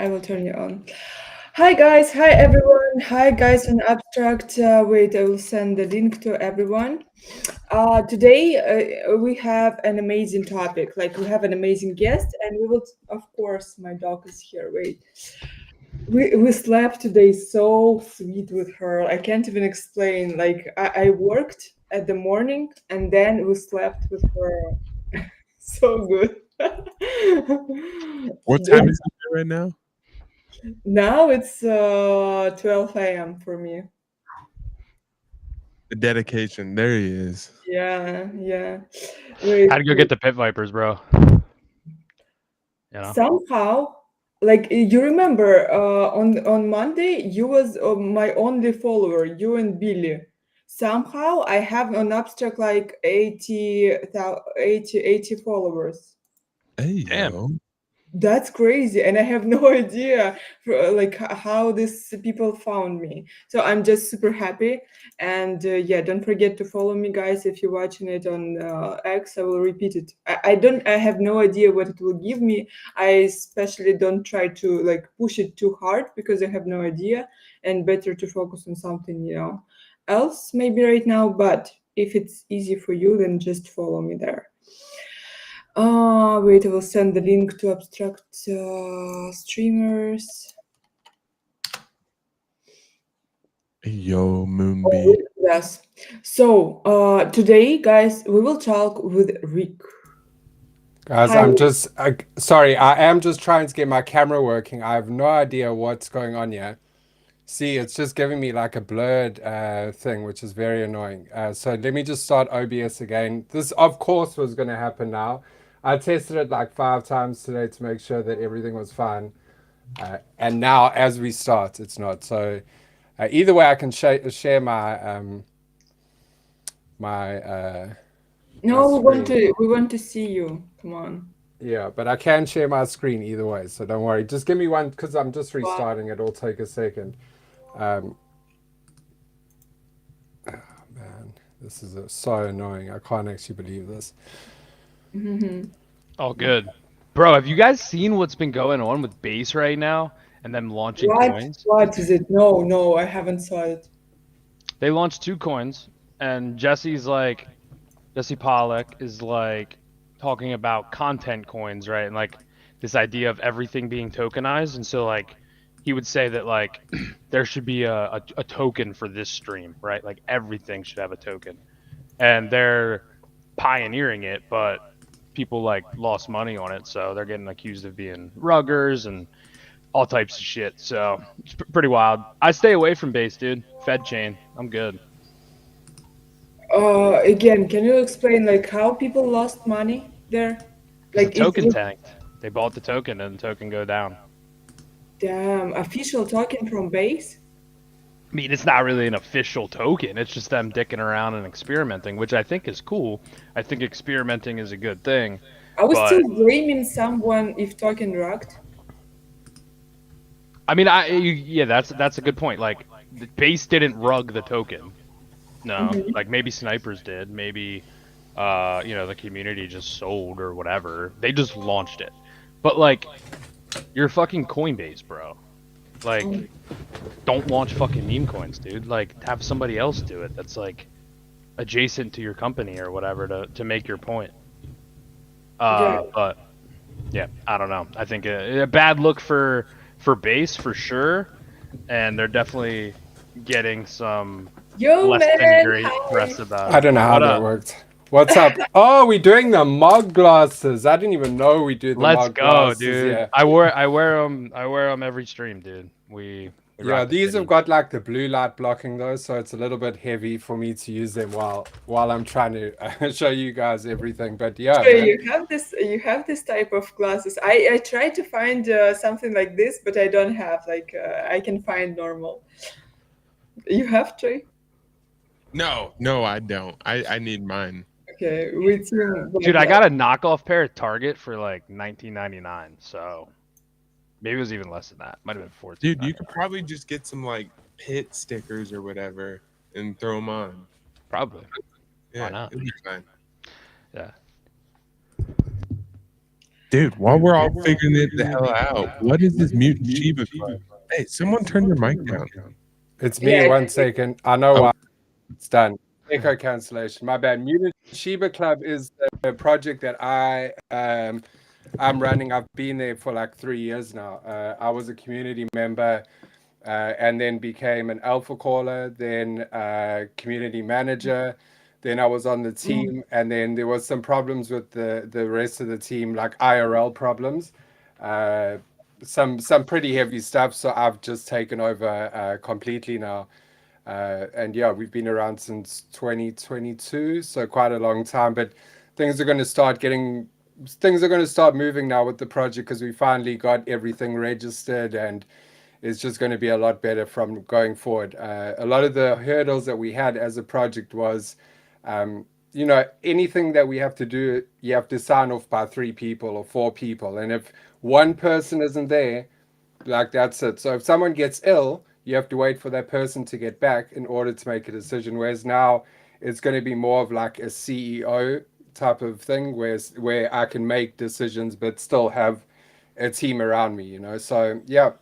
I will turn you on. Hi guys, hi everyone, hi guys on Abstract. Wait, I will send the link to everyone. Today we have an amazing topic. Like we have an amazing guest, and we will, of course, my dog is here. Wait, we slept today. So sweet with her. I can't even explain. Like I worked at the morning, and then we slept with her. So good. What time is it right now? Now it's 12 a.m. for me. The dedication. There he is. Yeah, yeah. Wait, Had to go get the pit vipers, bro. You know? somehow, like you remember, on Monday, you was my only follower, you and Billy. Somehow, I have on Abstract like 80 followers. Hey Damn. yo. That's crazy, and I have no idea like how these people found me. So I'm just super happy, and yeah, don't forget to follow me, guys. If you're watching it on X, I will repeat it. I have no idea what it will give me. I especially don't try to like push it too hard because I have no idea, and better to focus on something else maybe right now. But if it's easy for you, then just follow me there. Wait, I will send the link to abstract streamers. Hey, yo, Oh, Moonbee. yes. So, today, guys, we will talk with Rick. Guys, Hi. I'm just sorry. I am just trying to get my camera working. I have no idea what's going on yet. See, it's just giving me like a blurred thing, which is very annoying. So let me just start OBS again. This, of course, was going to happen now. I tested it like 5 times today to make sure that everything was fine. And now, as we start, it's not. So either way, I can share my No, screen. we want to see you. Come on. Yeah, but I can share my screen either way, so don't worry. Just give me one because I'm just Wow. restarting. It'll take a second. Um, man, this is so annoying. I can't actually believe this. All good. Bro, have you guys seen what's been going on with base right now and them launching What? coins? What is it? No, no, I haven't saw it. They launched 2 coins, and Jesse Pollock is like talking about content coins, right? And like this idea of everything being tokenized. And so like he would say that like there should be a token for this stream, right? Like everything should have a token. And they're pioneering it, but people like lost money on it, so they're getting accused of being ruggers and all types of shit. So it's pretty wild. I stay away from base, dude. Fed chain, I'm good. Again, can you explain like how people lost money there? Because the Like, is token it tanked. They bought the token and the token go down. damn official token from base? I mean, it's not really an official token. It's just them dicking around and experimenting, which I think is cool. I think experimenting is a good thing. Are we still But blaming someone if token rugged? I mean, yeah, that's a good point. Like, the base didn't rug the token. No, Mhm. like maybe snipers did. Maybe, the community just sold or whatever. They just launched it. But like, you're fucking Coinbase, bro. Like, don't launch fucking meme coins, dude. Like, have somebody else do it. That's like adjacent to your company or whatever to make your point. Yeah. But yeah, I don't know. I think a bad look for base for sure, and they're definitely getting some Yo, less than man. great Hi. press about I it. don't know how What that up? worked. What's up? Oh, we're doing the mug glasses. I didn't even know we do the Let's mug go, glasses. dude. Yeah. I wear them every stream, dude. We Yeah, rock the these have city. got like the blue light blocking though, so it's a little bit heavy for me to use them while I'm trying to show you guys everything. But yeah, Trey, man. you have this type of glasses. I try to find something like this, but I don't have. Like I can find normal. You have Trey? No, I don't. I need mine. Okay, we team Dude, black I glass. got a knockoff pair at Target for like 19.99, so maybe it was even less than that. Might have been Dude, 14. you could probably just get some like pit stickers or whatever and throw them on. Probably. Why Yeah, not? it'd be fine. Yeah. Dude, while we're all figuring it the hell out, what is this Mutant Shiba Club? Hey, someone turn their mic down. It's me. Yeah, 1 second. I know Oh, why. It's done. Echo cancellation. My bad. Mutant Shiba Club is a project that I'm running. I've been there for like 3 years now. I was a community member, and then became an alpha caller, then community manager. Then I was on the team, and then there was some problems with the rest of the team, like IRL problems, uh, some pretty heavy stuff. So I've just taken over completely now. And yeah, we've been around since 2022, so quite a long time. But things are going to start getting things are going to start moving now with the project because we finally got everything registered, and it's just going to be a lot better from going forward. A lot of the hurdles that we had as a project was, anything that we have to do, you have to sign off by 3 people or 4 people, and if one person isn't there, like that's it. So if someone gets ill, you have to wait for that person to get back in order to make a decision. Whereas now it's going to be more of like a CEO type of thing, where I can make decisions but still have a team around me. So yeah,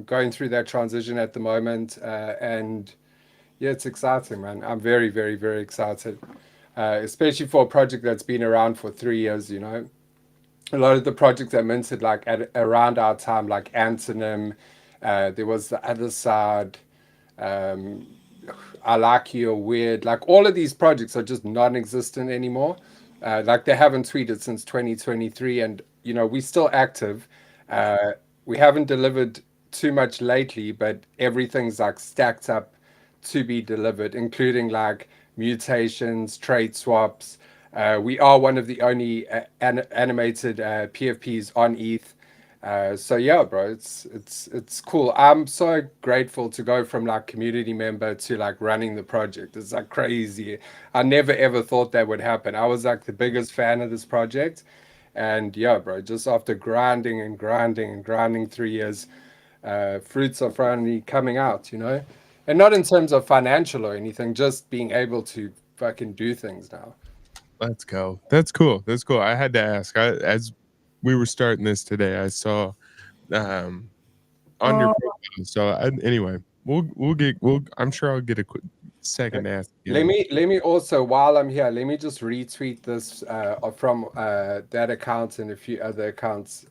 going through that transition at the moment, and yeah, it's exciting, man. I'm very, very, very excited, especially for a project that's been around for 3 years. A lot of the projects that minted like around our time, like Antonym, there was the other side, um, I like you weird. Like all of these projects are just non-existent anymore. Like they haven't tweeted since 2023, and we're still active. Uh, we haven't delivered too much lately, but everything's like stacked up to be delivered, including like mutations, trade swaps. We are one of the only animated PFPs on ETH. So yeah, bro, it's cool. I'm so grateful to go from like community member to like running the project. It's like crazy. I never ever thought that would happen. I was like the biggest fan of this project, and yeah, bro, just after grinding and grinding and grinding 3 years, fruits are finally coming out. And not in terms of financial or anything, just being able to fucking do things now. let's go. That's cool. That's cool. I had to ask. As we were starting this today, I saw um on your uh, profile. So anyway, I'm sure I'll get a quick second to ask Let again. me also, while I'm here, let me just retweet this from that account and a few other accounts,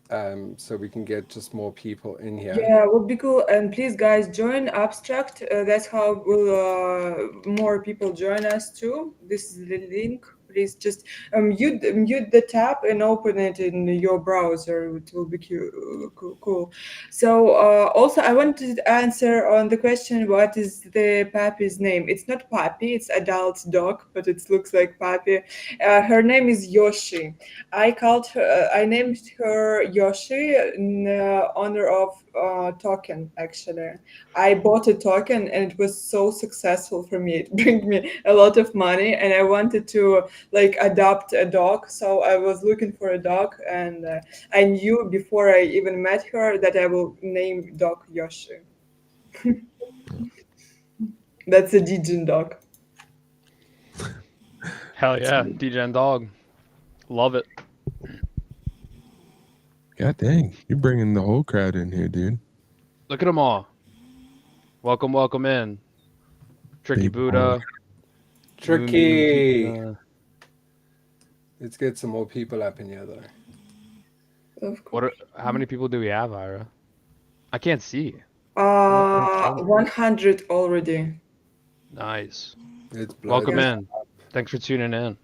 so we can get just more people in here. yeah, would be cool. And please, guys, join Abstract. That's how will more people join us too. This is the link. Please just mute the tab and open it in your browser. It will be cool. So also, I wanted to answer on the question, what is the puppy's name? It's not puppy. It's adult dog, but it looks like puppy. Her name is Yoshi. I named her Yoshi in honor of token. Actually, I bought a token and it was so successful for me. It bring me a lot of money, and I wanted to like adopt a dog. So I was looking for a dog, and I knew before I even met her that I will name dog Yoshi. That's a Dijin dog. Hell yeah, DJ and Dog. Love it. God dang, you're bringing the whole crowd in here, dude. Look at them all. Welcome, welcome in. Tricky Big Buddha. Tricky. Moon, Let's get some more people up in here, though. Of course. how many people do we have, Ira? I can't see. 100 already. Nice. It's Welcome bloody. in. Thanks for tuning in.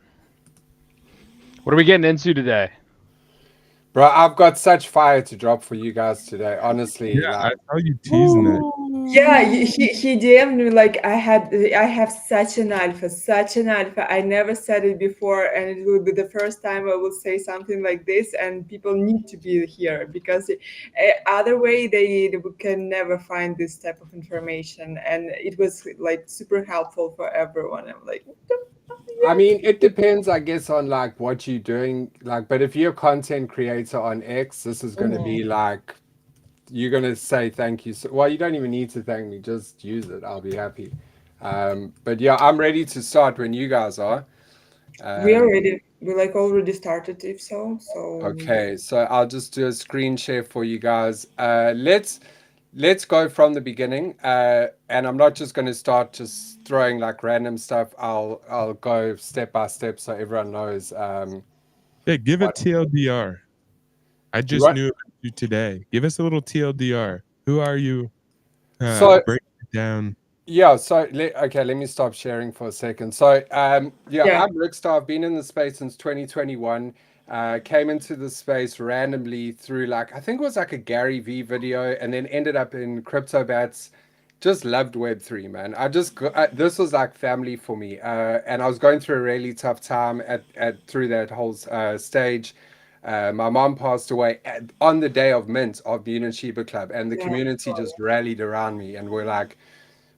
What are we getting into today? Bro, I've got such fire to drop for you guys today. Honestly, Yeah, I like, saw you teasing it. Yeah, he DM'd me like I have such an alpha. I never said it before, and it will be the first time I will say something like this, and people need to be here because other way they can never find this type of information, and it was like super helpful for everyone. I'm like, I mean, it depends, I guess, on like what you're doing. Like, but if you're a content creator on X, this is going to be like, you're going to say thank you. So, well, you don't even need to thank me, just use it. I'll be happy. But yeah, I'm ready to start when you guys are. We Um, are ready. We like already started, if so. So yeah. okay, so I'll just do a screen share for you guys. Let's go from the beginning. And I'm not just going to start just throwing like random stuff. I'll go step by step so everyone knows Yeah, give a what TLDR. I you just want. knew about you today. Give us a little TLDR. Who are you? So Break it down. yeah, so okay, let me stop sharing for a second. So yeah, Yeah. I'm Rickstar. I've been in the space since 2021. Came into the space randomly through like I think it was like a Gary V video, and then ended up in crypto bats. Just loved Web3, man. This was like family for me, and I was going through a really tough time at through that whole stage. My mom passed away on the day of mint of the Union Sheba Club, and the Yeah. community just rallied around me and were like,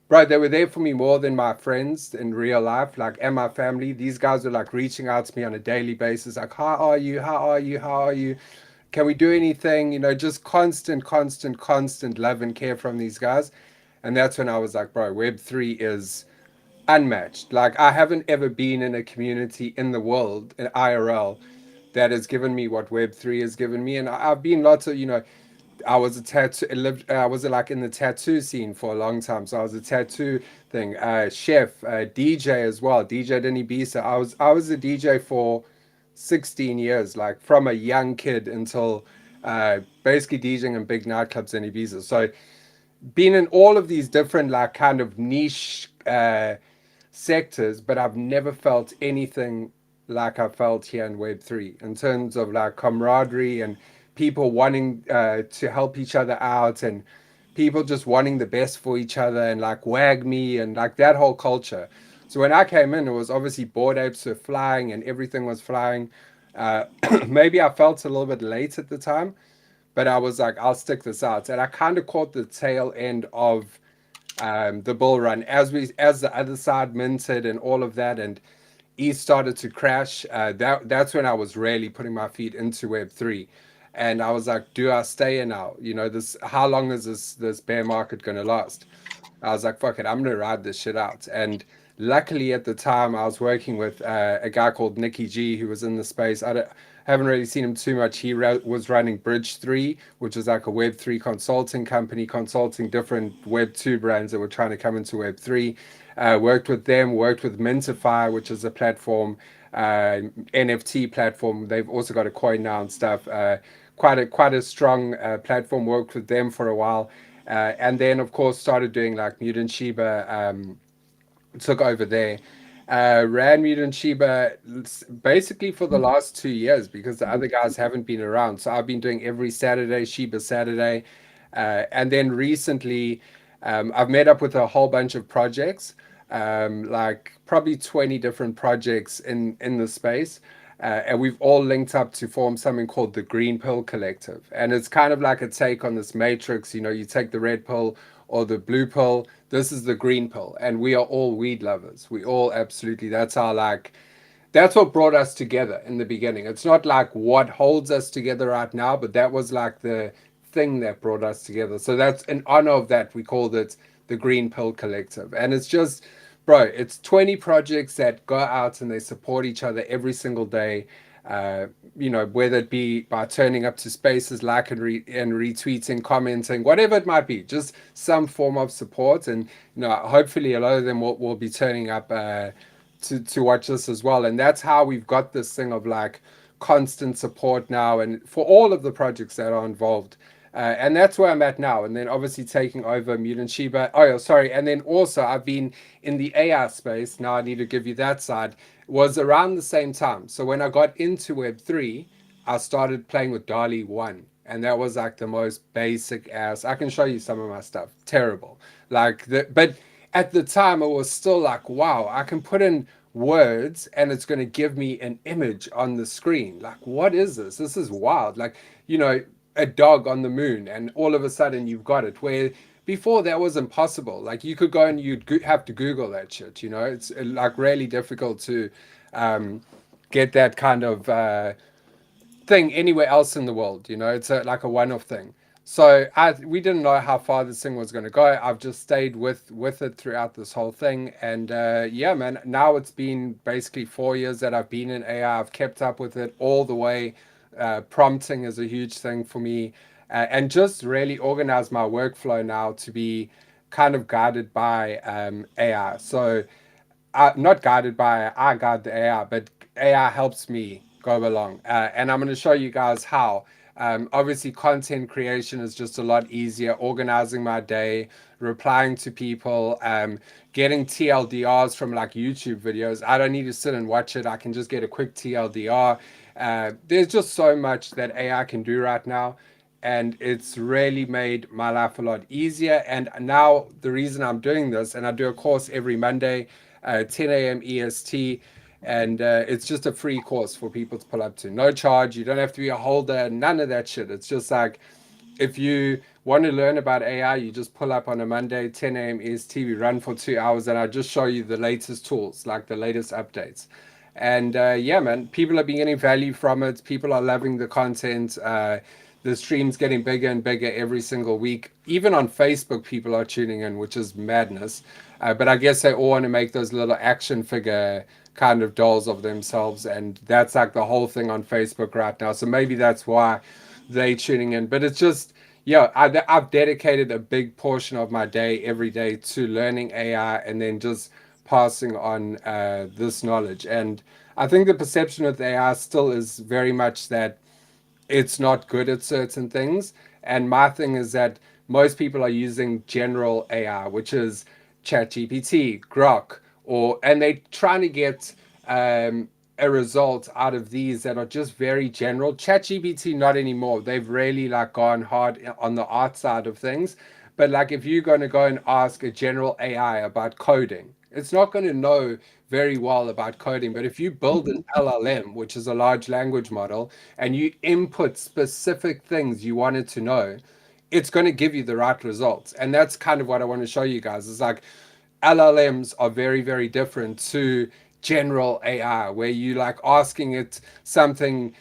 bro, they were there for me more than my friends in real life, like, and my family. These guys were like reaching out to me on a daily basis, like, how are you? How are you? How are you? Can we do anything? You know, just constant love and care from these guys. And that's when I was like, bro, Web3 is unmatched. Like, I haven't ever been in a community in the world, in IRL, that has given me what Web3 has given me. And I've been lots of, I was a tattoo lived I was like in the tattoo scene for a long time. So I was a tattoo thing, chef, DJ as well, DJ Denny Bisa. I was a DJ for 16 years, like from a young kid until basically DJing in big nightclubs in Ibiza. So been in all of these different like kind of niche sectors, but I've never felt anything like I felt here in Web3 in terms of like camaraderie and people wanting to help each other out and people just wanting the best for each other and like wag me and like that whole culture. So when I came in, it was obviously bored apes were flying and everything was flying. Uh, Maybe I felt a little bit late at the time, but I was like, I'll stick this out. And I kind of caught the tail end of the bull run as the other side minted and all of that, and ETH started to crash. That's when I was really putting my feet into Web3, and I was like, do I stay in now? You know, this how long is this bear market going to last? I was like, fuck it, I'm gonna ride this shit out. And luckily at the time, I was working with a guy called Nicky G who was in the space. Haven't really seen him too much. He was running Bridge 3, which is like a Web3 consulting company, consulting different Web2 brands that were trying to come into Web3. Worked with them, worked with Mintify, which is a platform, NFT platform. They've also got a coin now and stuff. Quite a strong platform. Worked with them for a while, and then of course started doing like Mutant Shiba. Took over there. Ran Mutant Shiba basically for the last 2 years because the other guys haven't been around. So I've been doing every Saturday, Shiba Saturday. And then recently, I've met up with a whole bunch of projects, like probably 20 different projects in the space. And we've all linked up to form something called the Green Pill Collective. And it's kind of like a take on this matrix. You know, you take the red pill or the blue pill. This is the green pill. And we are all weed lovers. We all absolutely, that's our like, that's what brought us together in the beginning. It's not like what holds us together right now, but that was like the thing that brought us together. So that's in honor of that, we called it the Green Pill Collective. And it's just, bro, it's 20 projects that go out and they support each other every single day. Uh, whether it be by turning up to spaces, like and retweeting, commenting, whatever it might be, just some form of support. And hopefully a lot of them will be turning up to watch this as well. And that's how we've got this thing of like constant support now and for all of the projects that are involved. And that's where I'm at now. And then obviously taking over Mutant Shiba. Oh, yeah, sorry. And then also I've been in the AI space. Now I need to give you that side. Was around the same time. So when I got into Web3, I started playing with DALI 1. And that was like the most basic ass. I can show you some of my stuff. Terrible. But at the time it was still like, wow, I can put in words and it's going to give me an image on the screen. Like, what is this? This is wild. Like, a dog on the moon and all of a sudden you've got it, where before that was impossible. Like, you could go and you'd have to Google that shit. It's like really difficult to um, get that kind of thing anywhere else in the world. It's like a one-off thing. So we didn't know how far this thing was going to go. I've just stayed with it throughout this whole thing, and yeah, man. Now it's been basically 4 years that I've been in AI. I've kept up with it all the way. Prompting is a huge thing for me, and just really organize my workflow now to be kind of guided by AI. So not guided by I guide the AI, but AI helps me go along. And I'm going to show you guys how. Obviously, content creation is just a lot easier. Organizing my day, replying to people, getting TLDRs from like YouTube videos. I don't need to sit and watch it. I can just get a quick TLDR. There's just so much that AI can do right now, and it's really made my life a lot easier. And now the reason I'm doing this, and I do a course every Monday, 10 a.m. EST, and it's just a free course for people to pull up to. No charge. You don't have to be a holder. None of that shit. It's just like if you want to learn about AI, you just pull up on a Monday, 10 a.m. EST. We run for 2 hours, and I just show you the latest tools, like the latest updates. And yeah, man, people have been getting value from it. People are loving the content. The stream's getting bigger and bigger every single week. Even on Facebook, people are tuning in, which is madness. But I guess they all want to make those little action figure kind of dolls of themselves, and that's like the whole thing on Facebook right now. So maybe that's why they tuning in. But it's just, yeah, I've dedicated a big portion of my day every day to learning AI and then just passing on this knowledge. And I think the perception with AI still is very much that it's not good at certain things. And my thing is that most people are using general AI, which is ChatGPT, Grok, or and they're trying to get a result out of these that are just very general. ChatGPT, not anymore. They've really like gone hard on the art side of things. But like if you're going to go and ask a general AI about coding, it's not going to know very well about coding. But if you build an LLM, which is a large language model, and you input specific things you wanted to know, it's going to give you the right results. And that's kind of what I want to show you guys. It's like LLMs are very, very different to general AI, where you like asking it something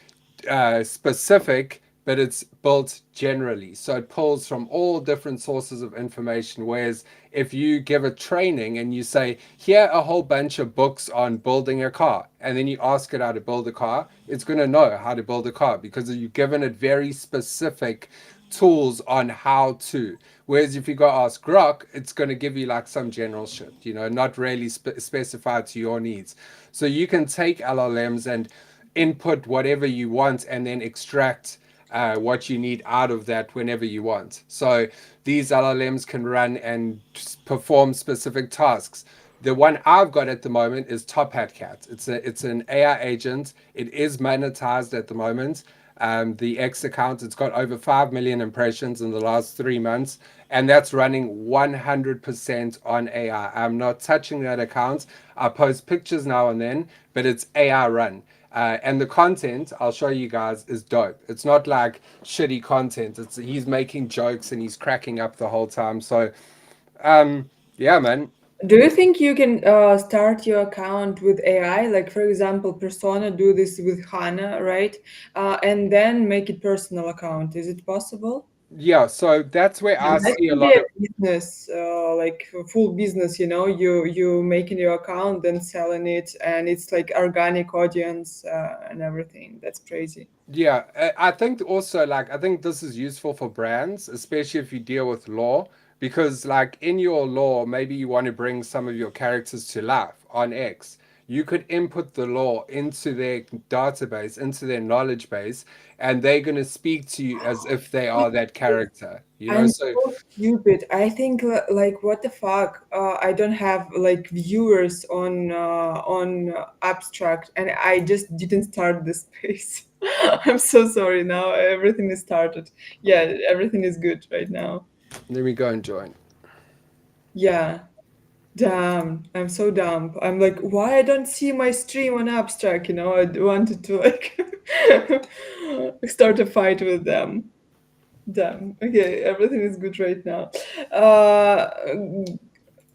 specific, but it's built generally. So it pulls from all different sources of information. Whereas if you give a training and you say, here are a whole bunch of books on building a car, and then you ask it how to build a car, it's going to know how to build a car because you've given it very specific tools on how to. Whereas if you go ask Grok, it's going to give you like some general shit, not really specified to your needs. So you can take LLMs and input whatever you want and then extract what you need out of that whenever you want. So these LLMs can run and perform specific tasks. The one I've got at the moment is Top Hat Cat. It's an AI agent. It is monetized at the moment. The X account, it's got over 5 million impressions in the last 3 months, and that's running 100% on AI. I'm not touching that account. I post pictures now and then, but it's AI run. And the content I'll show you guys is dope. It's not like shitty content. He's making jokes and he's cracking up the whole time. So, yeah, man. Do you think you can start your account with AI? Like, for example, Persona do this with Hana, right? And then make it personal account. Is it possible? Yeah, so that's where I That see a can be lot a of. business, like a full business. You making your account and selling it, and it's like organic audience and everything. That's crazy. Yeah, I think also like I think this is useful for brands, especially if you deal with law, because like in your law, maybe you want to bring some of your characters to life on X. You could input the law into their database, into their knowledge base, and they're going to speak to you as if they are that character, I'm So so stupid. I think like what the fuck? I don't have like viewers on abstract, and I just didn't start the space. I'm so sorry. Now everything is started. Yeah, everything is good right now. let me go and join. Yeah. Damn, I'm so dumb. I'm like, why I don't see my stream on abstract? I wanted to like start a fight with them. Damn. Okay, everything is good right now. Uh,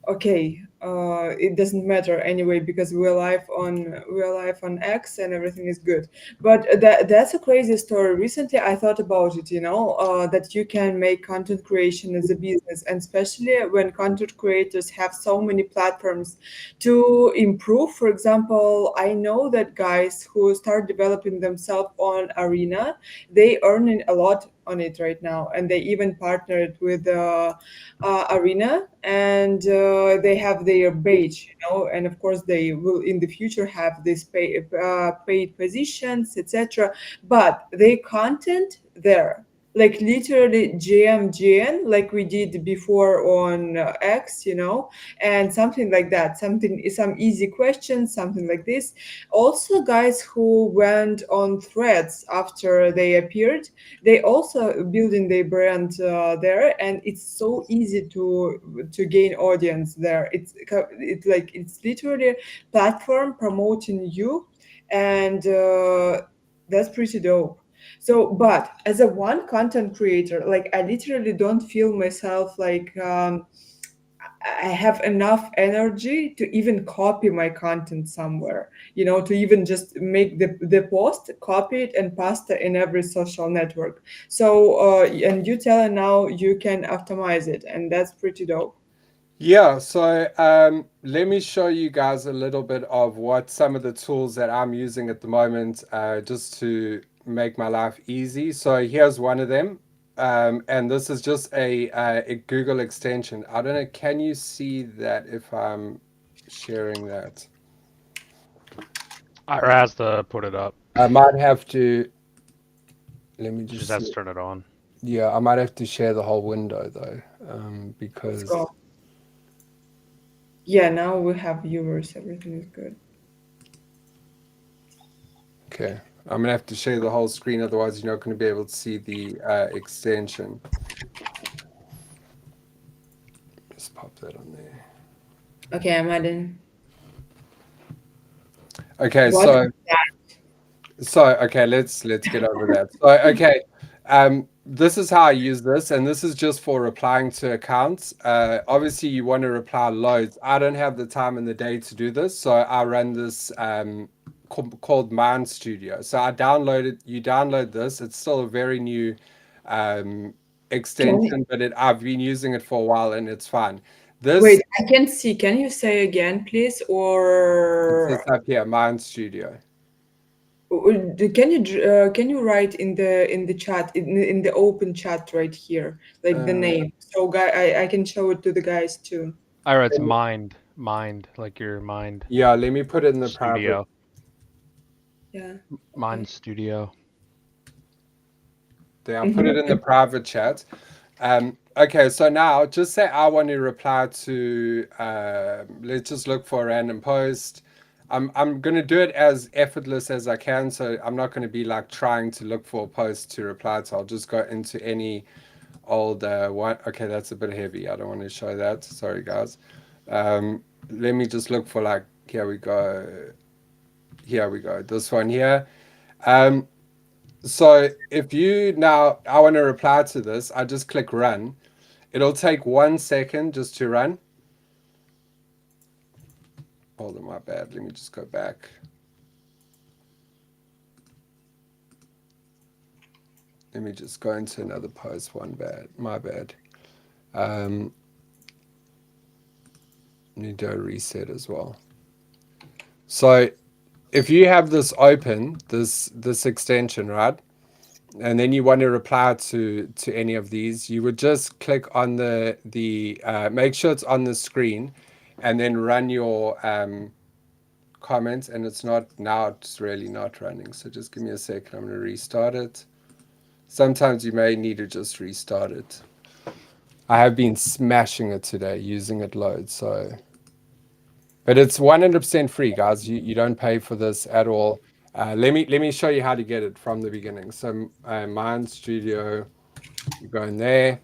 okay. it doesn't matter anyway because we're live on X and everything is good. But that's a crazy story. Recently I thought about it, that you can make content creation as a business, and especially when content creators have so many platforms to improve. For example, I know that guys who start developing themselves on Arena, they earning a lot on it right now, and they even partnered with Arena, and they have their badge, and of course they will in the future have this paid positions, etc. But they content there, like literally GM, like we did before on X, and something like that, some easy questions, something like this. Also, guys who went on Threads after they appeared, they also building their brand there, and it's so easy to gain audience there. It's literally platform promoting you, and that's pretty dope. So, but as a one content creator, like I literally don't feel myself like I have enough energy to even copy my content somewhere, to even just make the post, copy it, and paste it in every social network. So, and you tell her now you can optimize it, and that's pretty dope. Yeah, so let me show you guys a little bit of what some of the tools that I'm using at the moment, just to make my life easy. So here's one of them, and this is just a Google extension. I don't know, can you see that if I'm sharing that? IRA has to put it up. I might have to, let me She just just see. has to turn it on. Yeah, I might have to share the whole window though, Let's because, go. Yeah, now we have viewers. Everything is good. okay, I'm gonna have to share the whole screen, otherwise you're not going to be able to see the extension. Just pop that on there. Okay, I'm adding. Okay, What? okay, let's get over that. So okay, this is how I use this, and this is just for replying to accounts. Obviously, you want to reply loads. I don't have the time in the day to do this, so I run this called Mind Studio. So I downloaded. You download this. It's still a very new um, Can extension, but I've been using it for a while, and it's fine. wait, This I can see. Can you say again, please? it's this Or up here, Mind Studio. can you write in the chat, in the open chat right here, like the Uh, name, so I can show it to the guys too. IRA, it's mind, like your mind yeah, let me put it in the private. studio, Yeah. mind Okay. studio. There, I put it in the Mhm. private chat. Okay, so now just say I want to reply to, let's just look for a random post. I'm going to do it as effortless as I can, so I'm not going to be like trying to look for a post to reply to. I'll just go into any old one. Okay, that's a bit heavy. I don't want to show that. Sorry, guys. Let me just look for like, here we go. Here we go. This one here. Um, so if you now, I want to reply to this, I just click run. It'll take 1 second just to run. Hold on, my bad. Let me just go back. Let me just go into another post. My bad. Need to reset as well. So if you have this open, this extension, right? And then you want to reply to any of these, you would just click on the make sure it's on the screen, and then run your comments. And it's not now; it's really not running. So just give me a second. I'm going to restart it. Sometimes you may need to just restart it. I have been smashing it today, using it loads. So, but it's 100% free, guys. You don't pay for this at all. Let me show you how to get it from the beginning. So, Mind Studio. You go in there,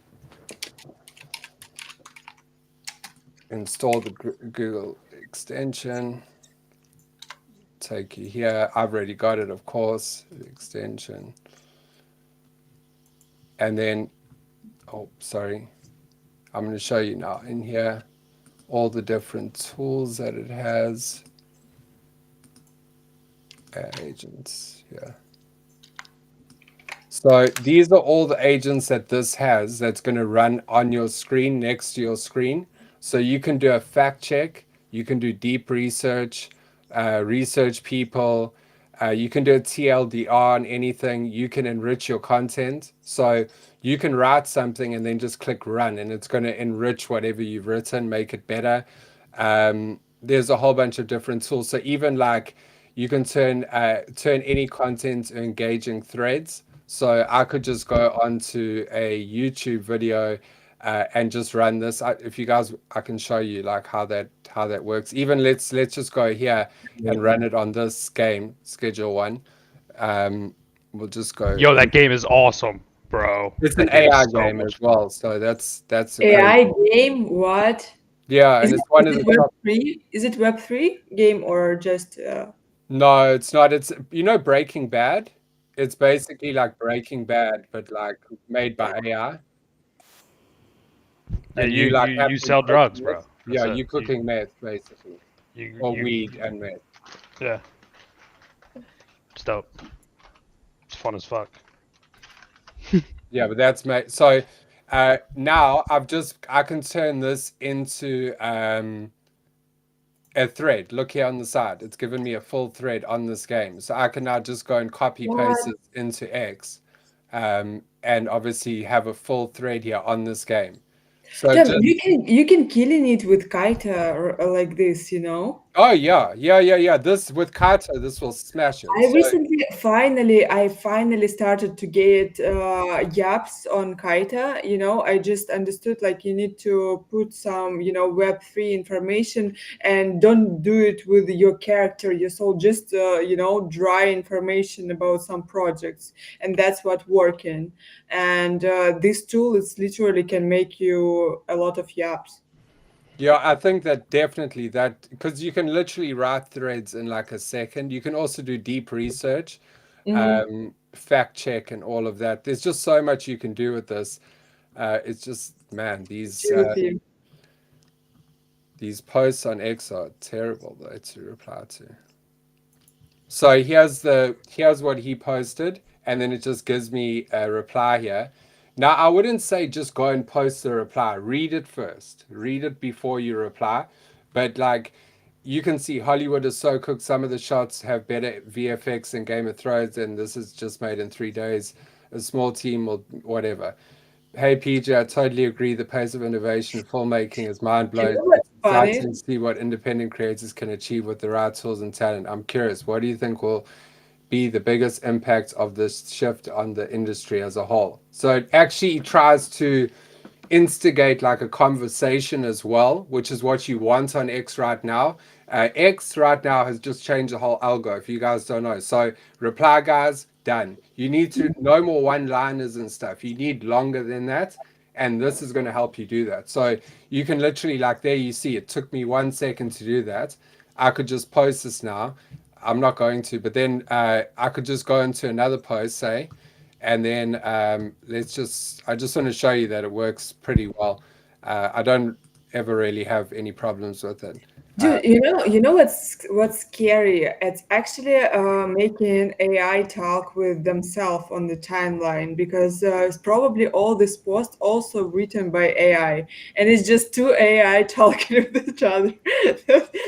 install the Google extension, take you here. I've already got it, of course, the extension. And then, oh, sorry, I'm going to show you now in here. all the different tools that it has. Agents, yeah. So these are all the agents that this has that's going to run on your screen, next to your screen. So you can do a fact check, you can do deep research, research people, you can do a TLDR on anything, you can enrich your content. So you can write something and then just click run, and it's going to enrich whatever you've written, make it better. There's a whole bunch of different tools. So even like you can turn any content to engaging threads. So I could just go onto a YouTube video and just run this. If you guys, I can show you like how that works. Even let's just go here and run it on this game, schedule one. We'll just go. Yo, that game is awesome, bro. It's an That game is AI so game much as fun. well, so that's a crazy. AI game? What? Yeah, Is and it, it's one is of it the Web top. 3? Is it Web 3 game or just No, it's not. It's Breaking Bad. It's basically like Breaking Bad, but like made by AI, Yeah, and you you like you have you to sell cook drugs, meth. bro. That's Yeah, it. you cooking meth basically, or You weed and meth. yeah, it's dope. It's fun as fuck. Yeah, but that's made. So now I can turn this into a thread. Look here on the side. It's given me a full thread on this game. So I can now just go and copy paste what? it into X, and obviously have a full thread here on this game. So Damn, just you can killing it with Kaita or like this, you know? oh yeah. This with Kata, this will smash it. I So recently I finally started to get yaps on Kaita. You know, I just understood like you need to put some, Web3 information and don't do it with your character, your soul, just dry information about some projects, and that's what working. And this tool is literally can make you a lot of yaps. yeah, I think that definitely that because you can literally write threads in like a second. You can also do deep research, Mm-hmm. fact check, and all of that. There's just so much you can do with this. It's just man, Seriously. these posts on X are terrible though to reply to. So here's what he posted, and then it just gives me a reply here. Now I wouldn't say just go and post the reply. Read it first. Read it before you reply. But like you can see Hollywood is so cooked. Some of the shots have better VFX than Game of Thrones, and this is just made in 3 days. A small team or whatever. Hey PJ, I totally agree. The pace of innovation in filmmaking is mind You blowing. know what's It's funny? exciting to see what independent creators can achieve with the right tools and talent. I'm curious, what do you think will be the biggest impact of this shift on the industry as a whole? So it actually tries to instigate like a conversation as well, which is what you want on X right now. X right now has just changed the whole algo, if you guys don't know. So, reply guys, done. You need to no more one liners and stuff. You need longer than that. And this is going to help you do that. So, you can literally, like, there you see, it took me 1 second to do that. I could just post this now. I'm not going to, but then I could just go into another post, say, and then I just want to show you that it works pretty well. I don't ever really have any problems with it. Dude, you know what's scary? It's actually making AI talk with themselves on the timeline because it's probably all this post also written by AI, and it's just two AI talking with each other,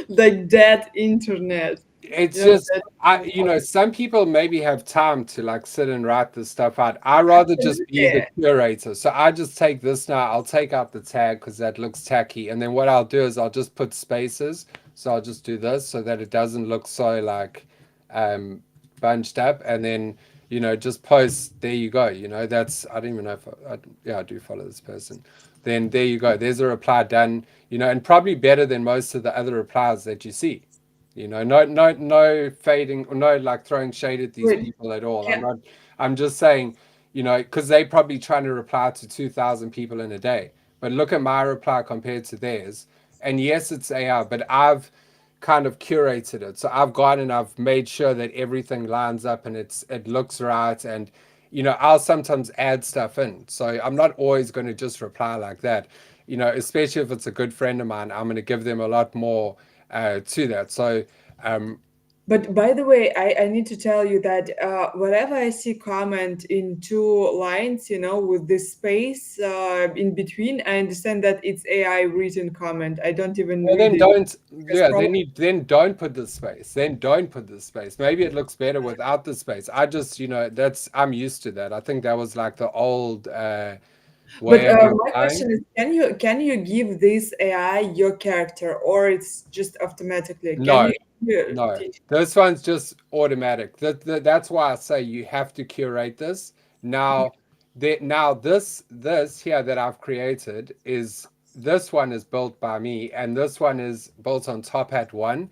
like that internet. It's You know just that. some people maybe have time to like sit and write this stuff out. I rather just be the Absolutely. curator. So I just take this now. I'll take out the tag because that looks tacky, and then what I'll do is I'll just put spaces. So I'll just do this so that it doesn't look so like um bunched up, and then just post. There you go. That's I don't even know if yeah, I do follow this person. Then there you go. There's a reply done. And probably better than most of the other replies that you see. No fading or no like throwing shade at these Wait, people at all. I'm can, not. I'm just saying, because they probably trying to reply to 2,000 people in a day. But look at my reply compared to theirs. And yes, it's AI, but I've kind of curated it. So I've gone and I've made sure that everything lines up and it looks right, and I'll sometimes add stuff in. So I'm not always going to just reply like that. Especially if it's a good friend of mine, I'm going to give them a lot more to that. So um, But by the way, I need to tell you that whenever I see comment in two lines, with this space in between, I understand that it's AI written comment. I don't even well, read then it. don't, Because yeah, probably, then don't put the space. Then don't put the space. Maybe it looks better without the space. I just, I'm used to that. I think that was like the old but way of my replying. question is, can you give this AI your character, or it's just automatically? Can No, you no. teach? This one's just automatic. That's why I say you have to curate this. Now, this here that I've created is this one is built by me, and this one is built on Top Hat One,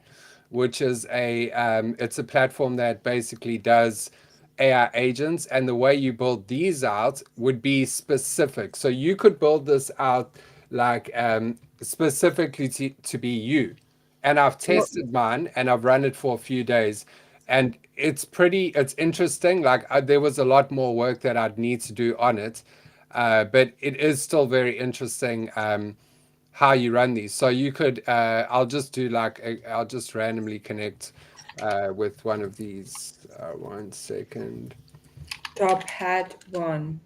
which is it's a platform that basically does AI agents, and the way you build these out would be specific. So you could build this out like specifically to be you. And I've Well, tested mine and I've run it for a few days, and it's interesting. Like there was a lot more work that I'd need to do on it, but it is still very interesting. How you run these. So you could, I'll just do I'll just randomly connect with one of these. 1 second. Top hat one.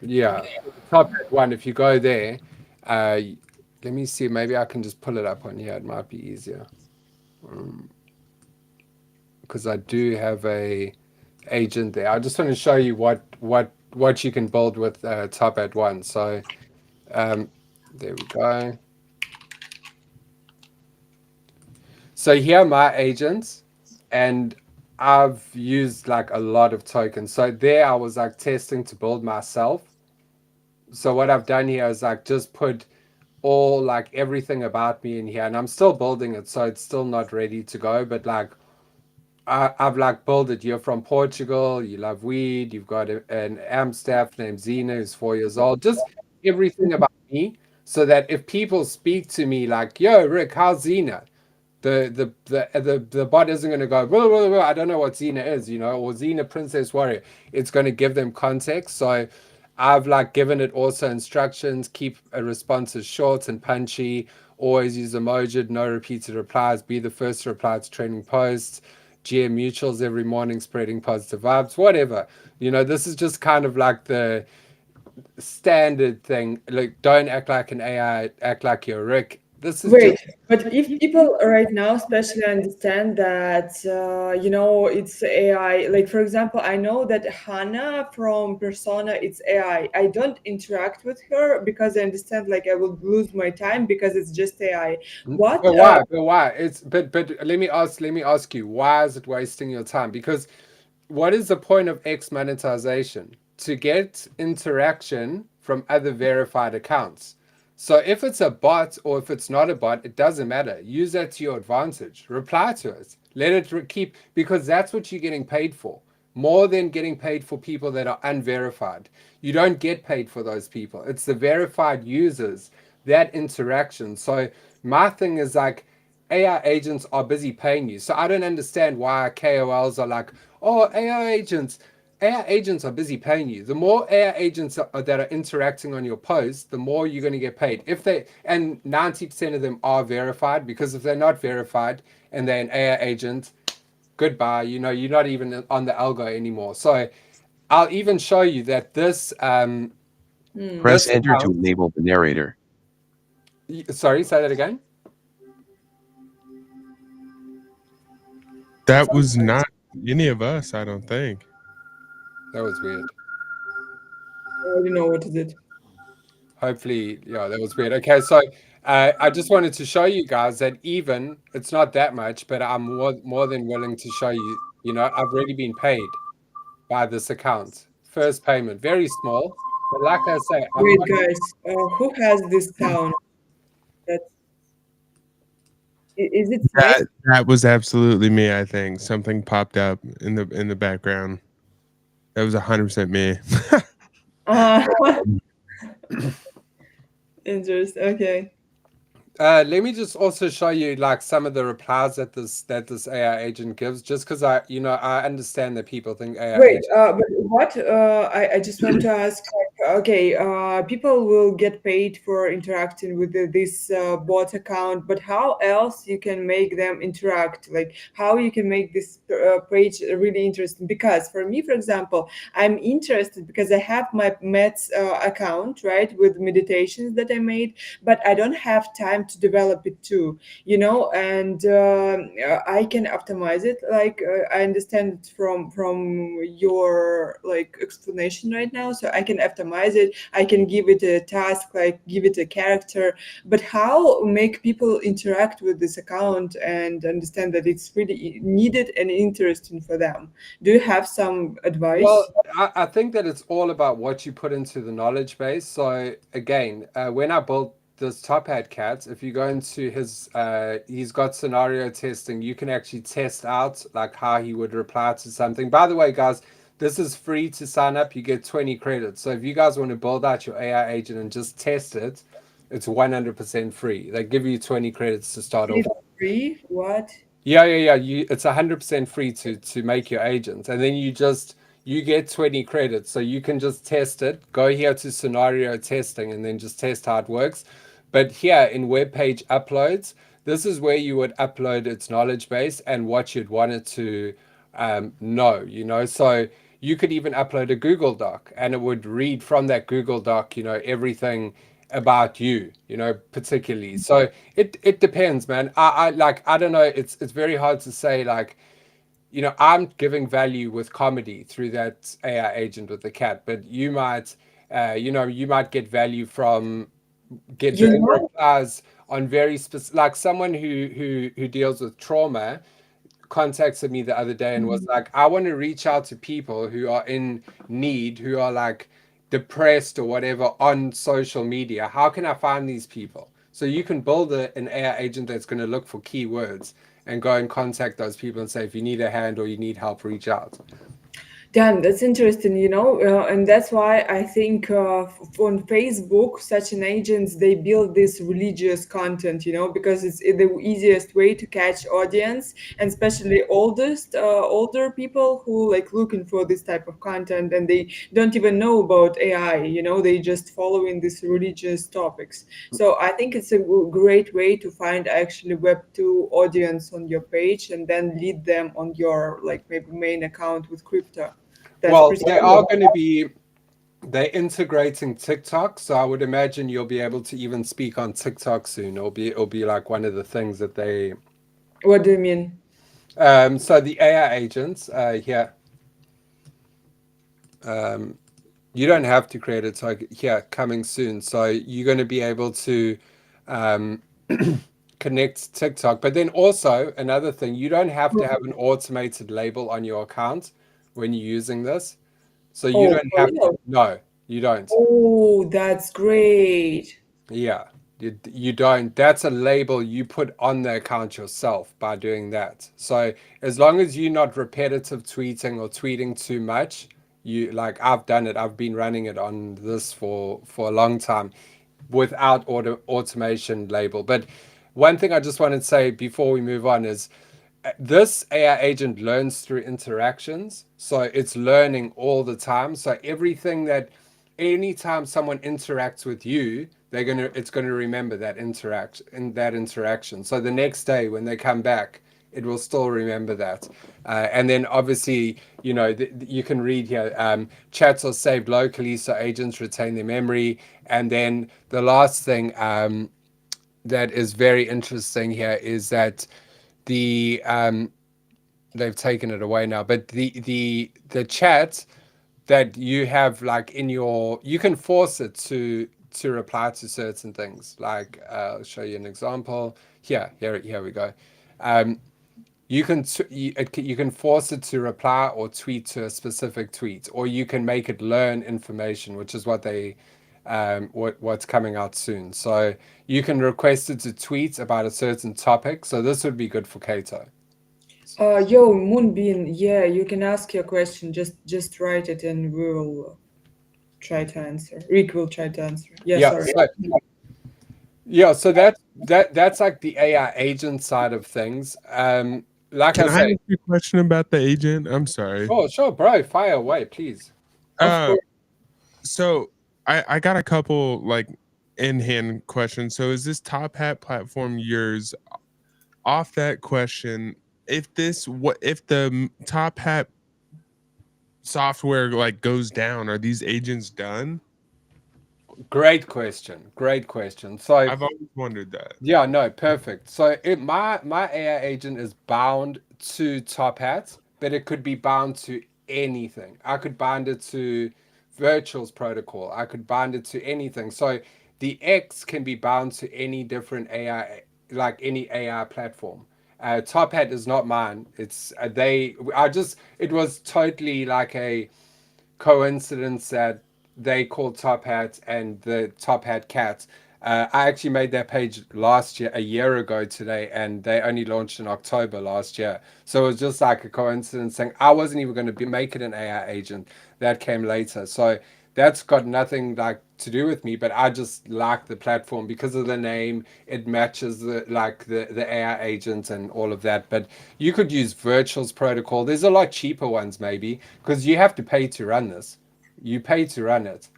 Yeah, top one. If you go there, uh, let me see. Maybe I can just pull it up on here. It might be easier because I do have a agent there. I just want to show you what you can build with top at one. So there we go. So here are my agents, and I've used like a lot of tokens. So there I was like testing to build myself. So what I've done here is like just put all like everything about me in here, and I'm still building it, so it's still not ready to go. But like I've like built it. You're from Portugal, you love weed, you've got an amp staff named Zena who's 4 years old. Just everything about me, so that if people speak to me like, "Yo, Rick, how's Zena?" the bot isn't going to go blah, blah, blah, I don't know what Xena is, or Xena Princess Warrior. It's going to give them context. So I've like given it also instructions: keep a responses short and punchy, always use emoji, no repeated replies, be the first to reply to trending posts, GM mutuals every morning, spreading positive vibes, whatever. This is just kind of like the standard thing. Like, don't act like an AI, act like you're Rick. This is just Wait, but if people right now especially understand that, it's AI, like for example, I know that Hannah from Persona, it's AI. I don't interact with her because I understand like I will lose my time because it's just AI. What? But why? But why? But let me ask you, why is it wasting your time? Because what is the point of X monetization? To get interaction from other verified accounts. So if it's a bot or if it's not a bot, it doesn't matter. Use that to your advantage. Reply to it. Let it keep, because that's what you're getting paid for. More than getting paid for people that are unverified. You don't get paid for those people. It's the verified users, that interaction. So my thing is like, AI agents are busy paying you. So I don't understand why KOLs are like, oh, AI agents. AI agents are busy paying you. The more AI agents that are interacting on your post, the more you're going to get paid. And 90% of them are verified, because if they're not verified and they're an AI agent, goodbye. You're not even on the algo anymore. So I'll even show you that Press this enter to account. enable the narrator. Sorry, say that again. That was not any of us, I don't think. That was weird. I don't know what is it. Hopefully, yeah, that was weird. Okay, so I just wanted to show you guys that even it's not that much, but I'm more than willing to show you. I've already been paid by this account. First payment, very small, but like I say, I'm Wait, not. guys, who has this sound? That is it Snake? That was absolutely me, I think. Something popped up in the background. That was 100% me. Uh, interesting. Okay. Let me just also show you like some of the replies that this AI agent gives, just because I understand that people think AI Wait, agent. but what? I just want to ask. Okay, people will get paid for interacting with this bot account, but how else you can make them interact? Like how you can make this page really interesting? Because for me, for example, I'm interested because I have my Mets account, right, with meditations that I made, but I don't have time to develop it too, and I can optimize it. Like I understand it from your like explanation right now, so I can optimize it. I can give it a task, like give it a character, but how make people interact with this account and understand that it's really needed and interesting for them? Do you have some Well, advice? I think that it's all about what you put into the knowledge base. So again, when I built this top hat cat, if you go into he's got scenario testing. You can actually test out like how he would reply to something. By the way, guys, this is free to sign up. You get 20 credits. So if you guys want to build out your AI agent and just test it, it's 100% free. They give you 20 credits to start off. It's free? What? Yeah. It's 100% free to make your agent, and then you get 20 credits, so you can just test it. Go here to scenario testing, and then just test how it works. But here in web page uploads, this is where you would upload its knowledge base and what you'd want it to know. So you could even upload a Google Doc, and it would read from that Google Doc, everything about you, particularly. So it depends, man. I don't know. It's very hard to say. Like, I'm giving value with comedy through that AI agent with the cat, but you might get value from You getting know? replies on very specific, like someone who deals with trauma contacted me the other day and was like, I want to reach out to people who are in need, who are like depressed or whatever on social media. How can I find these people? So you can build an AI agent that's going to look for keywords and go and contact those people and say, if you need a hand or you need help, reach out. Damn, that's interesting, and that's why I think on Facebook, such an agents they build this religious content, because it's the easiest way to catch audience, and especially older people who like looking for this type of content, and they don't even know about AI, they just following these religious topics. So I think it's a great way to find actually Web2 audience on your page, and then lead them on your like maybe main account with crypto. That's Well, pretty they are cool. going to be they're integrating TikTok, so I would imagine you'll be able to even speak on TikTok soon. It'll be like one of the things that they What do you mean? so the AI agents here, um, you don't have to create it. So here, coming soon. So you're going to be able to um, connect TikTok. But then also another thing, you don't have to have an automated label on your account when you're using this. So you Oh, don't for have to. real? No, you don't. Oh, that's great. Yeah, you don't. That's a label you put on the account yourself by doing that. So as long as you're not repetitive tweeting or tweeting too much, you like I've done it. I've been running it on this for a long time without automation label. But one thing I just wanted to say before we move on is this AI agent learns through interactions. So it's learning all the time. So everything that anytime someone interacts with you, it's gonna remember that interaction. So the next day when they come back, it will still remember that. And then obviously, you can read here, chats are saved locally, so agents retain their memory. And then the last thing that is very interesting here is that the they've taken it away now, but the chat that you have like in you can force it to reply to certain things. Like I'll show you an example here we go. um, you can you can force it to reply or tweet to a specific tweet, or you can make it learn information, which is what's coming out soon. So you can request it to tweet about a certain topic. So this would be good for Kato. Yo, Moonbeam, yeah, you can ask your question. Just write it and we'll try to answer. Rick will try to answer. Yeah, Yeah. sorry. So that's like the AI agent side of things. Like I Can I say, ask you a question about the agent? I'm sorry. sure, bro, fire away, please. Of Uh, course. so I got a couple like in hand questions. So is this Top Hat platform yours? Off that question, if this what if the Top Hat software like goes down, are these agents done? Great question. Great question. So I've always wondered that. yeah, no, perfect. So my AI agent is bound to Top Hat, but it could be bound to anything. I could bind it to Virtual's protocol. I could bind it to anything. So the X can be bound to any different AI, like any AI platform. Top Hat is not mine. It's they. I just it was totally like a coincidence that they called Top Hat and the Top Hat Cat. I actually made that page last year, a year ago today, and they only launched in October last year. So it was just like a coincidence thing. I wasn't even going to make it an AI agent. That came later. So that's got nothing like to do with me, but I just like the platform because of the name. It matches the AI agent and all of that. But you could use Virtual's protocol. There's a lot cheaper ones maybe because you have to pay to run this. You pay to run it.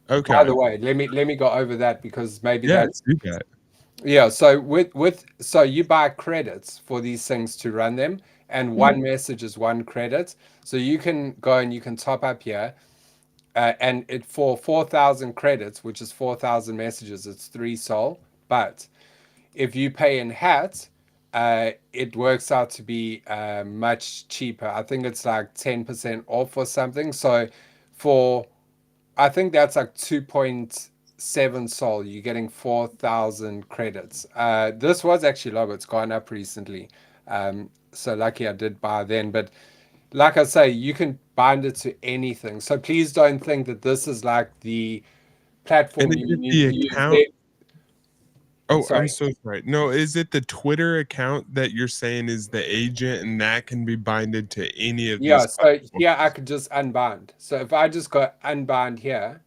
By Okay. the way, let me go over that because maybe Yeah, that's do that. yeah. So with so you buy credits for these things to run them, and Mhm. one message is one credit. So you can go and you can top up here, and it for 4,000 credits, which is 4,000 messages, it's 3 Sol. But if you pay in hat, it works out to be much cheaper. I think it's like 10% off or something. So for I think that's like 2.7 Sol. You're getting 4,000 credits. This was actually low. It's gone up recently. So lucky I did buy then. But like I say, you can bind it to anything. So please don't think that this is like the And platform is you it need the to use. account? Oh, I'm Sorry. so sorry. No, is it the Twitter account that you're saying is the agent and that can be binded to any of Yeah. these So platforms? here I could just unbind. So if I just go unbind here,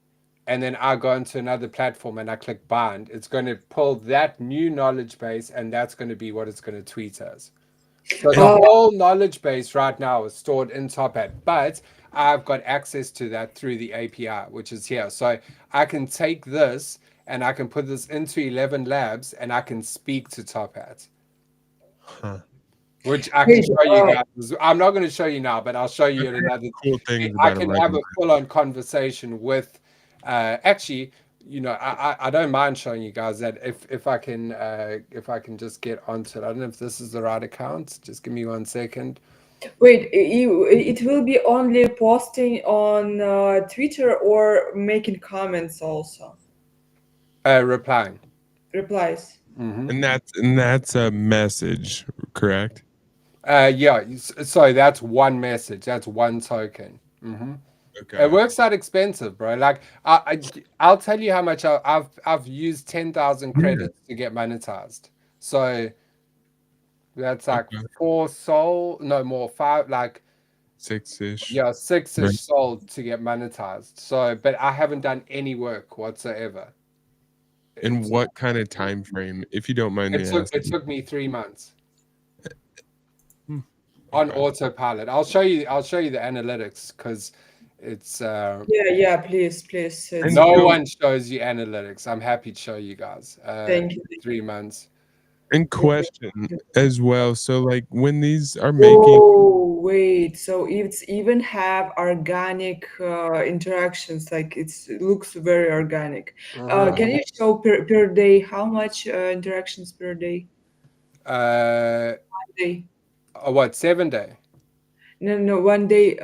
and then I go into another platform and I click bind, it's going to pull that new knowledge base, and that's going to be what it's going to tweet as. So the And Uh, whole knowledge base right now is stored in Top Hat, but I've got access to that through the API, which is here. So I can take this and I can put this into 11 Labs and I can speak to Top Hat, huh, which I can Wait, show you guys. I'm not going to show you now, but I'll show you I've in heard another. cool things I about a can have writing. a full-on conversation with. Actually, I don't mind showing you guys that if I can just get onto it. I don't know if this is the right account. Just give me 1 second. wait, it will be only posting on Twitter or making comments also, Replying. replies. Hmm. And that's a message, correct? Yeah. So that's one message. That's one token. It Okay. works out expensive, bro. Like I'll tell you how much I've used 10,000 Yeah. credits to get monetized. So that's like Okay. 4 Sol, no more, five, like Six-ish. yeah, Right. 6-ish sold to get monetized. So, but I haven't done any work whatsoever. In It's what kind of time frame, if you don't mind me it asking? took me 3 months Hmm, on okay. autopilot. I'll show you the analytics because it's Yeah, please. It's And no great. so one shows you analytics. I'm happy to show you guys. Thank you. 3 months. and Okay. question as well. So like when these are making Oh, wait. So it's even have organic interactions, like it looks very organic. Uh-huh. Can you show per day how much interactions per day? Uh, Day? what 7 day? No, one day.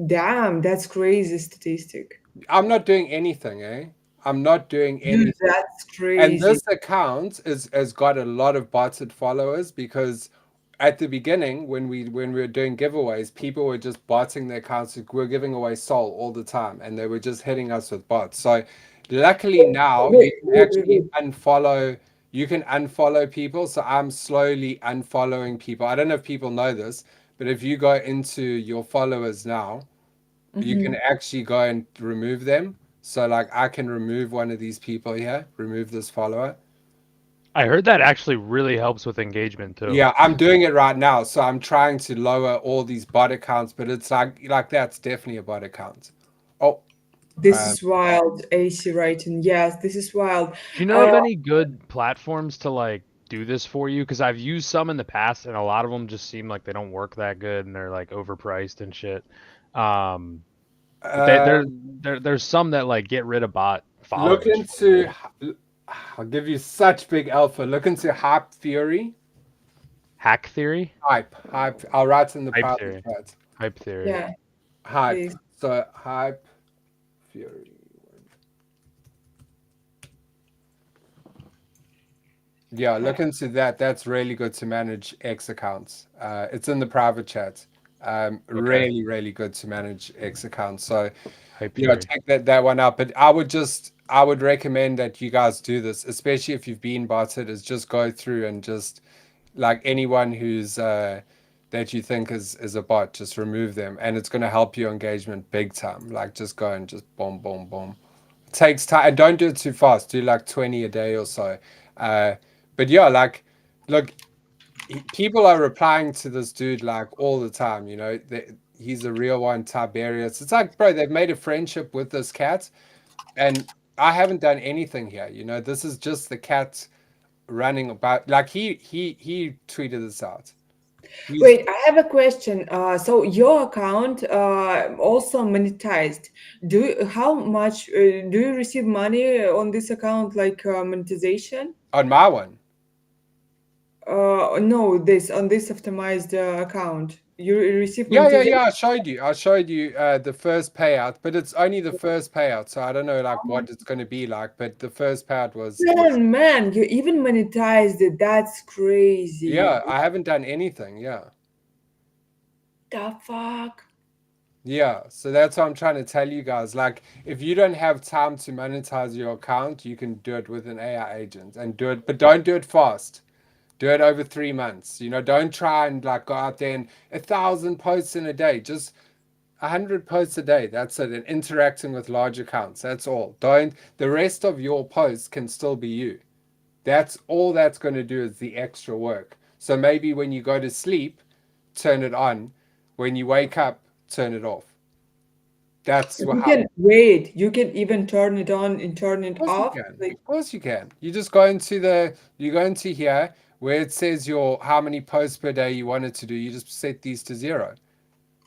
Damn, that's crazy statistic. I'm not doing anything, eh? I'm not doing Dude, anything. that's And crazy. this account is has got a lot of botted followers because at the beginning when we were doing giveaways, people were just botting their accounts. We were giving away Sol all the time, and they were just hitting us with bots. So luckily now you can actually Wait. unfollow. You can unfollow people. So I'm slowly unfollowing people. I don't know if people know this, but if you go into your followers now, you can Mhm. actually go and remove them. So like I can remove one of these people here, remove this follower. I heard that actually really helps with engagement too. Yeah, I'm doing it right now. So I'm trying to lower all these bot accounts, but it's like that's definitely a bot account. Oh, This is wild. AC writing. Yes, this is wild. Do you know of any good platforms to like do this for you? Because I've used some in the past, and a lot of them just seem like they don't work that good, and they're like overpriced and shit. Um, but there's some that like get rid of bot look followers. into. I'll give you such big alpha. Look into Hype Theory. Hack theory, Hype. I'll write in the hype private theory, chat. hype theory. Yeah, Hype. please. So Hype Theory. Yeah, look into that. That's really good to manage X accounts. It's in the private chat. Really, really good to manage X accounts. So Hype yeah, theory. check that one out. But I would recommend that you guys do this, especially if you've been botted, is just go through and just like anyone who's that you think is a bot, just remove them, and it's going to help your engagement big time. Like just go and just boom, boom, boom. It takes time, and don't do it too fast. Do like 20 a day or so. But yeah, like look, people are replying to this dude like all the time. He's a real one, Tiberius. It's like, bro, they've made a friendship with this cat, and I haven't done anything here. This is just the cat running about. Like he tweeted this out. Wait, I have a question. So your account also monetized. How much do you receive money on this account, like monetization? On my one. No, this on this optimized account. You receive Yeah, monetization. I showed you the first payout, but it's only the first payout, so I don't know like what it's going to be like. But the first payout was Man, you even monetized it. That's crazy. yeah. I haven't done anything. Yeah. The fuck? Yeah, so that's what I'm trying to tell you guys. Like, if you don't have time to monetize your account, you can do it with an AI agent and do it, but don't do it fast. Do it over 3 months. Don't try and like go out there and 1,000 posts in a day. Just 100 posts a day. That's it. And interacting with large accounts. That's all. Don't, the rest of your posts can still be you. That's all that's going to do is the extra work. So maybe when you go to sleep, turn it on. When you wake up, turn it off. That's You how. can wait. You can even turn it on and turn Of it course you off. can. Like Of course you can. You just go into here where it says your how many posts per day you want it to do. You just set these to 0.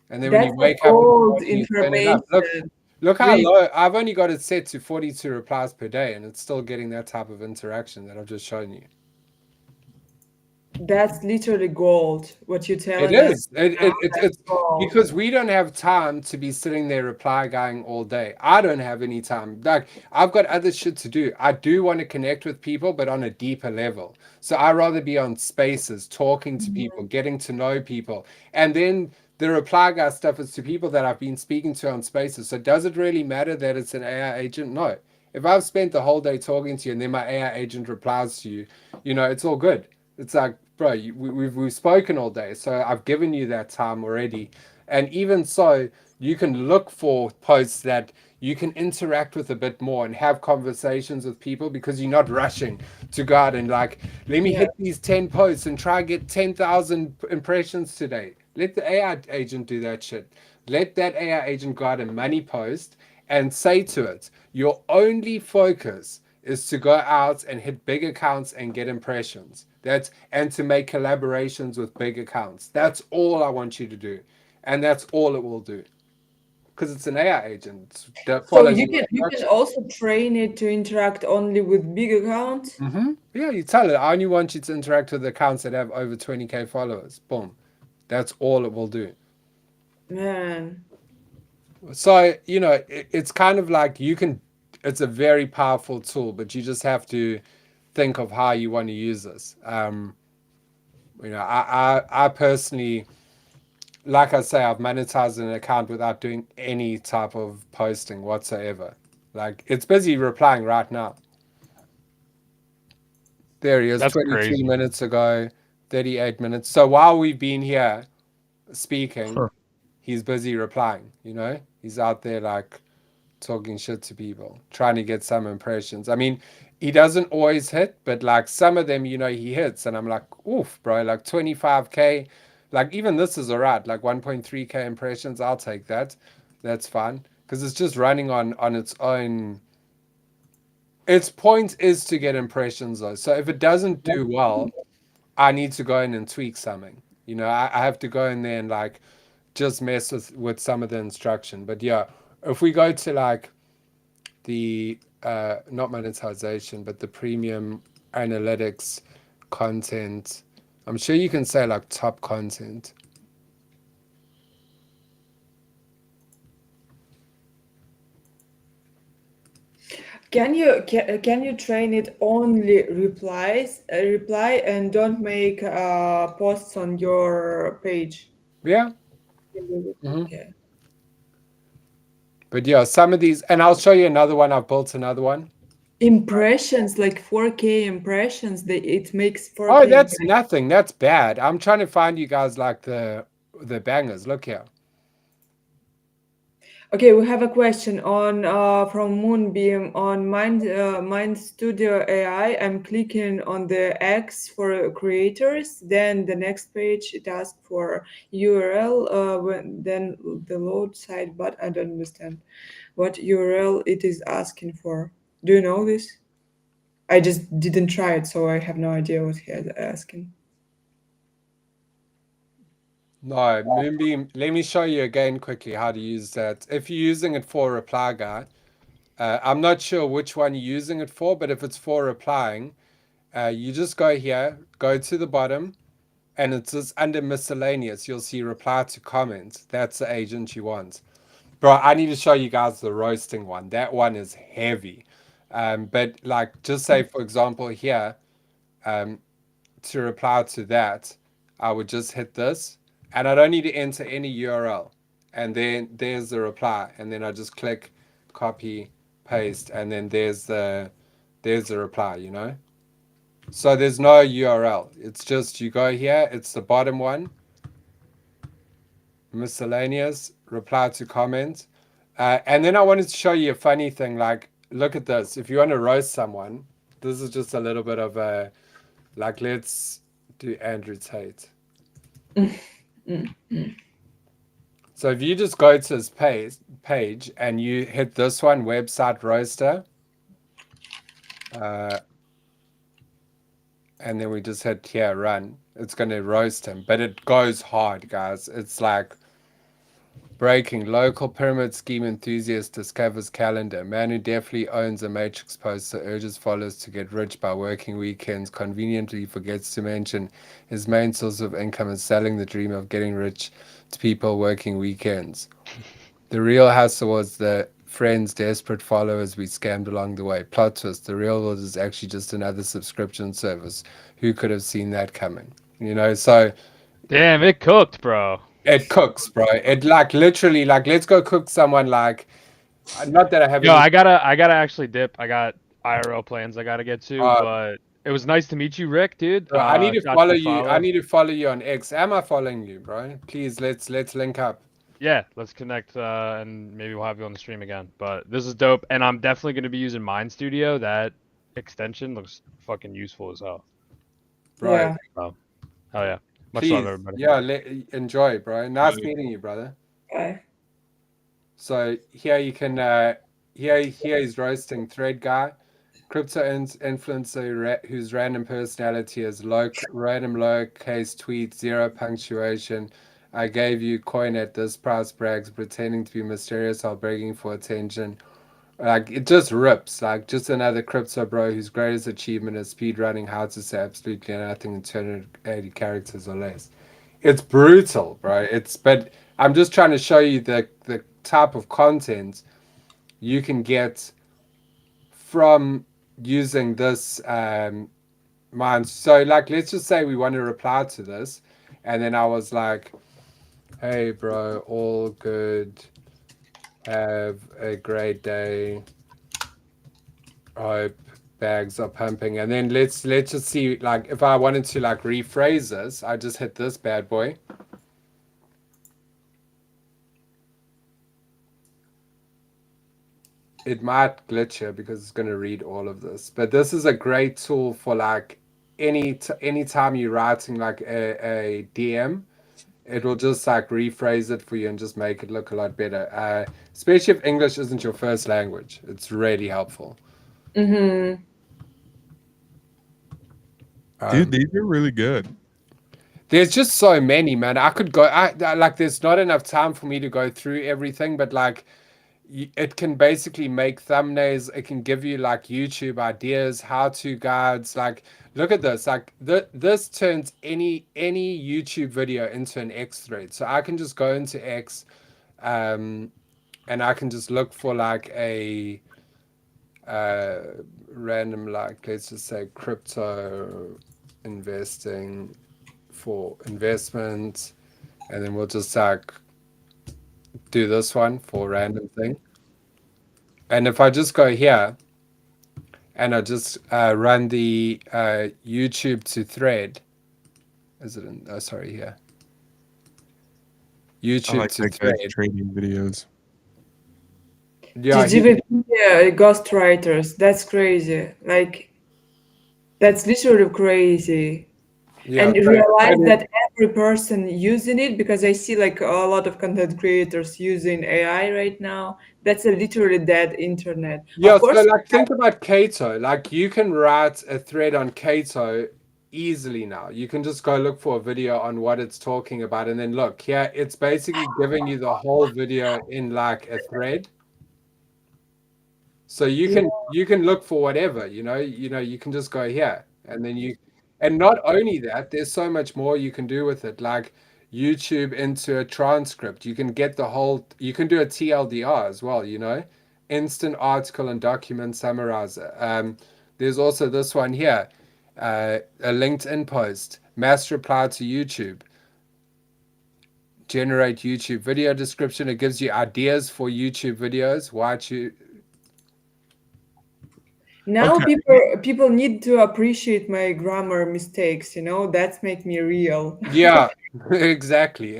And then when that's you the wake up in the old morning, you turn it up. information. Look how We low. I've only got it set to 42 replies per day, and it's still getting that type of interaction that I've just shown you. That's literally gold. What you're It telling us is. It's gold. because we don't have time to be sitting there reply going all day. I don't have any time. Like I've got other shit to do. I do want to connect with people, but on a deeper level. So I rather be on spaces, talking to people, getting to know people, and then the reply guy stuff is to people that I've been speaking to on spaces. So does it really matter that it's an AI agent? No. If I've spent the whole day talking to you and then my AI agent replies to you, it's all good. It's like, bro, we've spoken all day, so I've given you that time already. And even so, you can look for posts that you can interact with a bit more and have conversations with people because you're not rushing to go out and like, let me Yeah. hit these 10 posts and try and get 10,000 impressions today. Let the AI agent do that shit. Let that AI agent go out and money post and say to it, your only focus is to go out and hit big accounts and get impressions. And to make collaborations with big accounts. That's all I want you to do. And that's all it will do. Because it's an AI agent that So follows you your can instructions. also train it to interact only with big accounts. Yeah, you tell it, I only want you to interact with accounts that have over 20K followers. Boom. That's all it will do. Man. So, it's kind of like it's a very powerful tool, but you just have to think of how you want to use this. I personally, like I say, I've monetized an account without doing any type of posting whatsoever. Like it's busy replying right now. There he is, That's 23 crazy. minutes ago, 38 minutes. So while we've been here speaking, he's busy replying, He's out there like talking shit to people, trying to get some impressions. I mean, he doesn't always hit, but like some of them, he hits. And I'm like, oof, bro, like 25K. Like even this is all right, like 1.3K impressions. I'll take that. That's fine. because it's just running on its own. Its point is to get impressions though. So if it doesn't do well, I need to go in and tweak something. You know, I have to go in there and like just mess with some of the instruction. But yeah, if we go to like the not monetization, but the premium analytics content, I'm sure you can say like top content. Can you train it only reply and don't make posts on your page? Yeah. Hmm. Okay. But yeah, some of these, and I'll show you another one. I've built another one. Impressions like 4K impressions. It makes Oh, 4K. that's nothing. That's bad. I'm trying to find you guys like the bangers. Look here. Okay, we have a question on from Moonbeam on Mind Studio AI. I'm clicking on the X for creators. Then the next page it asks for URL. Then the load site, but I don't understand what URL it is asking for. Do you know this? I just didn't try it, so I have no idea what he is asking. No, Moonbeam. Let me show you again quickly how to use that. If you're using it for reply guide, I'm not sure which one you're using it for, but if it's for replying, you just go here, go to the bottom, and it's just under miscellaneous. You'll see reply to comments. That's the agent you want. Bro, I need to show you guys the roasting one. That one is heavy. But like, just say for example here, um, to reply to that, I would just hit this, and I don't need to enter any URL. And then there's the reply, and then I just click copy, paste, and then there's the reply, you know? So there's no URL. It's just you go here, it's the bottom one, miscellaneous, reply to comment. And then I wanted to show you a funny thing. Like, look at this. If you want to roast someone, this is just a little bit of a, like, let's do Andrew Tate. So if you just go to his page and you hit this one, website roaster, and then we just hit here, run, it's going to roast him. But it goes hard, guys. It's like breaking local pyramid scheme enthusiast discovers calendar. Man who definitely owns a matrix poster urges followers to get rich by working weekends. Conveniently forgets to mention his main source of income is selling the dream of getting rich to people working weekends. The real hustle was the friends, desperate followers we scammed along the way. Plot twist, the real world is actually just another subscription service. Who could have seen that coming? You know, so Damn, it cooked, bro. it cooks, bro. It like literally like let's go cook someone like not that I have Yo, any I gotta actually dip. I got IRL plans I gotta get to, but it was nice to meet you, Rick, dude. bro, I need to Shout follow to you. I follow. need to follow you on X. Am I following you, bro? Please let's link up. Yeah, let's connect and maybe we'll have you on the stream again. But this is dope, and I'm definitely gonna be using Mind Studio. That extension looks fucking useful as hell. Bro. Yeah. Oh, hell yeah. Much Please. love, everybody. Yeah, enjoy, bro. Nice meeting you, brother. Bye. So here you can here he's roasting thread guy, crypto influencer whose random personality is random lowercase tweet, zero punctuation. I gave you coin at this price, brags, pretending to be mysterious while begging for attention. Like it just rips. Like just another crypto bro whose greatest achievement is speed running how to say absolutely nothing in 280 characters or less. It's brutal, bro. But I'm just trying to show you the type of content you can get from using this mind. So like let's just say we want to reply to this, and then I was like, hey bro, all good. Have a great day. Hope bags are pumping. And then let's just see like if I wanted to like rephrase this, I just hit this bad boy. It might glitch here because it's going to read all of this. But this is a great tool for like anytime you're writing like a DM it will just like rephrase it for you and just make it look a lot better. Especially if English isn't your first language, it's really helpful. Mm-hmm. Dude, Um, these are really good. there's just so many, man. I could go. Like, there's not enough time for me to go through everything, but like, it can basically make thumbnails. It can give you like YouTube ideas, how-to guides. Like, look at this. Like, this turns any YouTube video into an X thread. So I can just go into X, and I can just look for like a random, like, let's just say crypto investing for investment, and then we'll just like do this one for random thing. And if I just go here and I just run the YouTube to thread, is it in, oh, sorry, here. I YouTube like to that guy's thread. trading videos. Yeah, GGVP ghostwriters. That's crazy. Like, that's literally crazy. yeah. And you So realize it is, that every person using it, because I see like a lot of content creators using AI right now. That's a literally dead internet. yeah. Of So course, like, think about Cato. Like, you can write a thread on Cato easily now. You can just go look for a video on what it's talking about, and then look here. It's basically giving you the whole video in like a thread. So yeah. you can look for whatever, you can just go here, and then and not only that, there's so much more you can do with it, like YouTube into a transcript. You can get the whole, you can do a TLDR as well, instant article and document summarizer. There's also this one here, a LinkedIn post, mass reply to YouTube, generate YouTube video description. It gives you ideas for YouTube videos. Why you Now Okay. people need to appreciate my grammar mistakes. That's make me real. Yeah, exactly.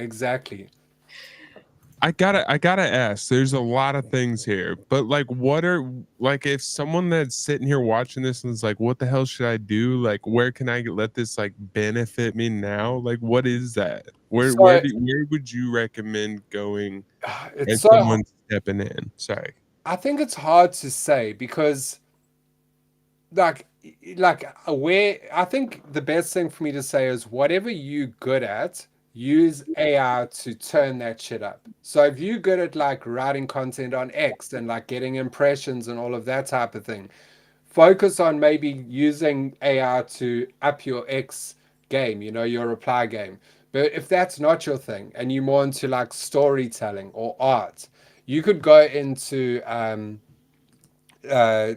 I gotta ask, there's a lot of things here, but like what are like if someone that's sitting here watching this and is like, what the hell should I do? Like where can I let this like benefit me now? Like what is that? Where So where would you recommend going it's and so someone stepping in? Sorry. I think it's hard to say because like where I think the best thing for me to say is whatever you good at, use AI to turn that shit up. So if you're good at like writing content on X and like getting impressions and all of that type of thing, focus on maybe using AI to up your X game, your reply game. But if that's not your thing and you're more into like storytelling or art, you could go into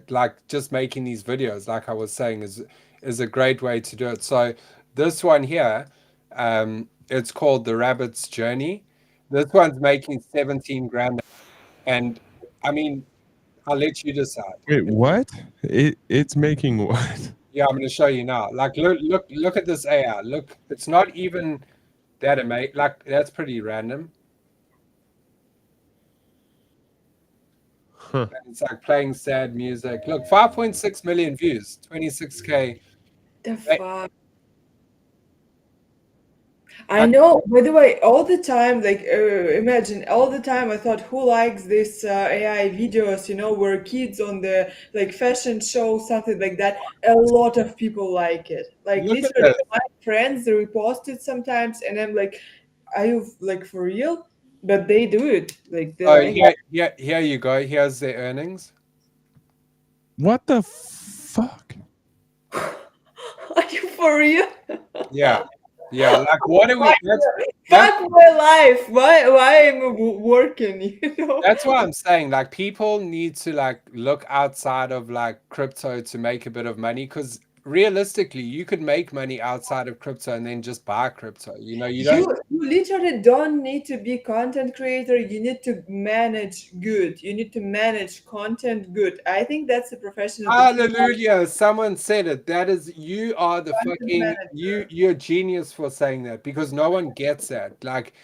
like just making these videos, like I was saying, is a great way to do it. So this one here, it's called The Rabbit's Journey. This one's making 17 grand, and I mean, I'll let you decide. Wait, what? It's making what? Yeah, I'm going to show you now. Like, look at this AI. Look, it's not even that amazing. Like, that's pretty random. Huh. And it's like playing sad music. Look, 5.6 million views, 26K. The Hey, fuck. I I, know. By the way, all the time, like, imagine all the time, I thought, who likes this AI videos? Where kids on the like fashion show, something like that. A lot of people like it. Like look at literally, this. my friends they repost it sometimes, and I'm like, are you like for real? But they do it. Like they Oh, like. here you go. Here's their earnings. What the fuck? Are you for real? Yeah, yeah. Like, what are we? Fuck, That's fuck my life. Why am I working? that's what I'm saying. Like, people need to like look outside of like crypto to make a bit of money, because realistically, you could make money outside of crypto and then just buy crypto. You don't. You literally don't need to be content creator. You need to manage good. You need to manage content good. I think that's a profession of the future. Hallelujah! Someone said it. That is, you are the Content fucking manager. you're a genius for saying that, because no one gets that. Like,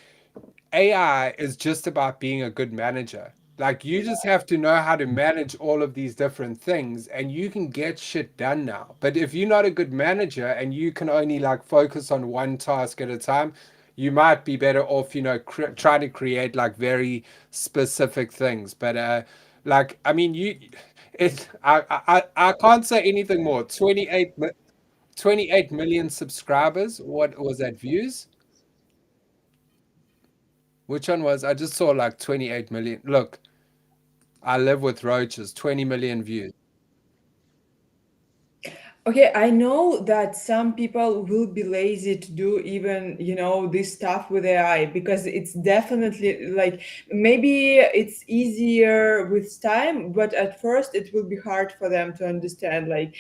AI is just about being a good manager. Like, you just have to know how to manage all of these different things and you can get shit done now. But if you're not a good manager and you can only like focus on one task at a time, you might be better off, trying to create like very specific things. But like, I mean, I can't say anything more. 28 million subscribers. What was that, views? Which one was? I just saw like 28 million. Look, I live with roaches. 20 million views. Okay, I know that some people will be lazy to do even, this stuff with AI, because it's definitely like, maybe it's easier with time, but at first it will be hard for them to understand. Like,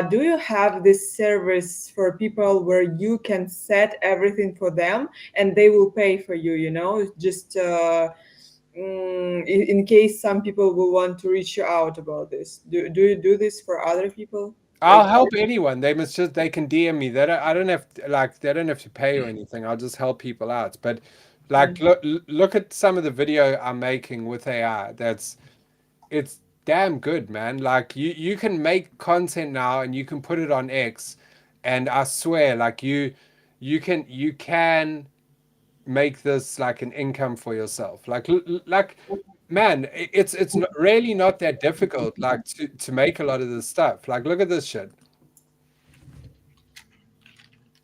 do you have this service for people where you can set everything for them and they will pay for you, just in case some people will want to reach you out about this? Do you do this for other people? I'll Like, help anyone. They can DM me. I don't have to, like, they don't have to pay or anything. I'll just help people out. But like, look at some of the video I'm making with AI. It's damn good, man. Like, you can make content now and you can put it on X, and I swear, like, you can make this like an income for yourself. Like, man, it's not, really not that difficult, like, to make a lot of this stuff. Like, look at this shit.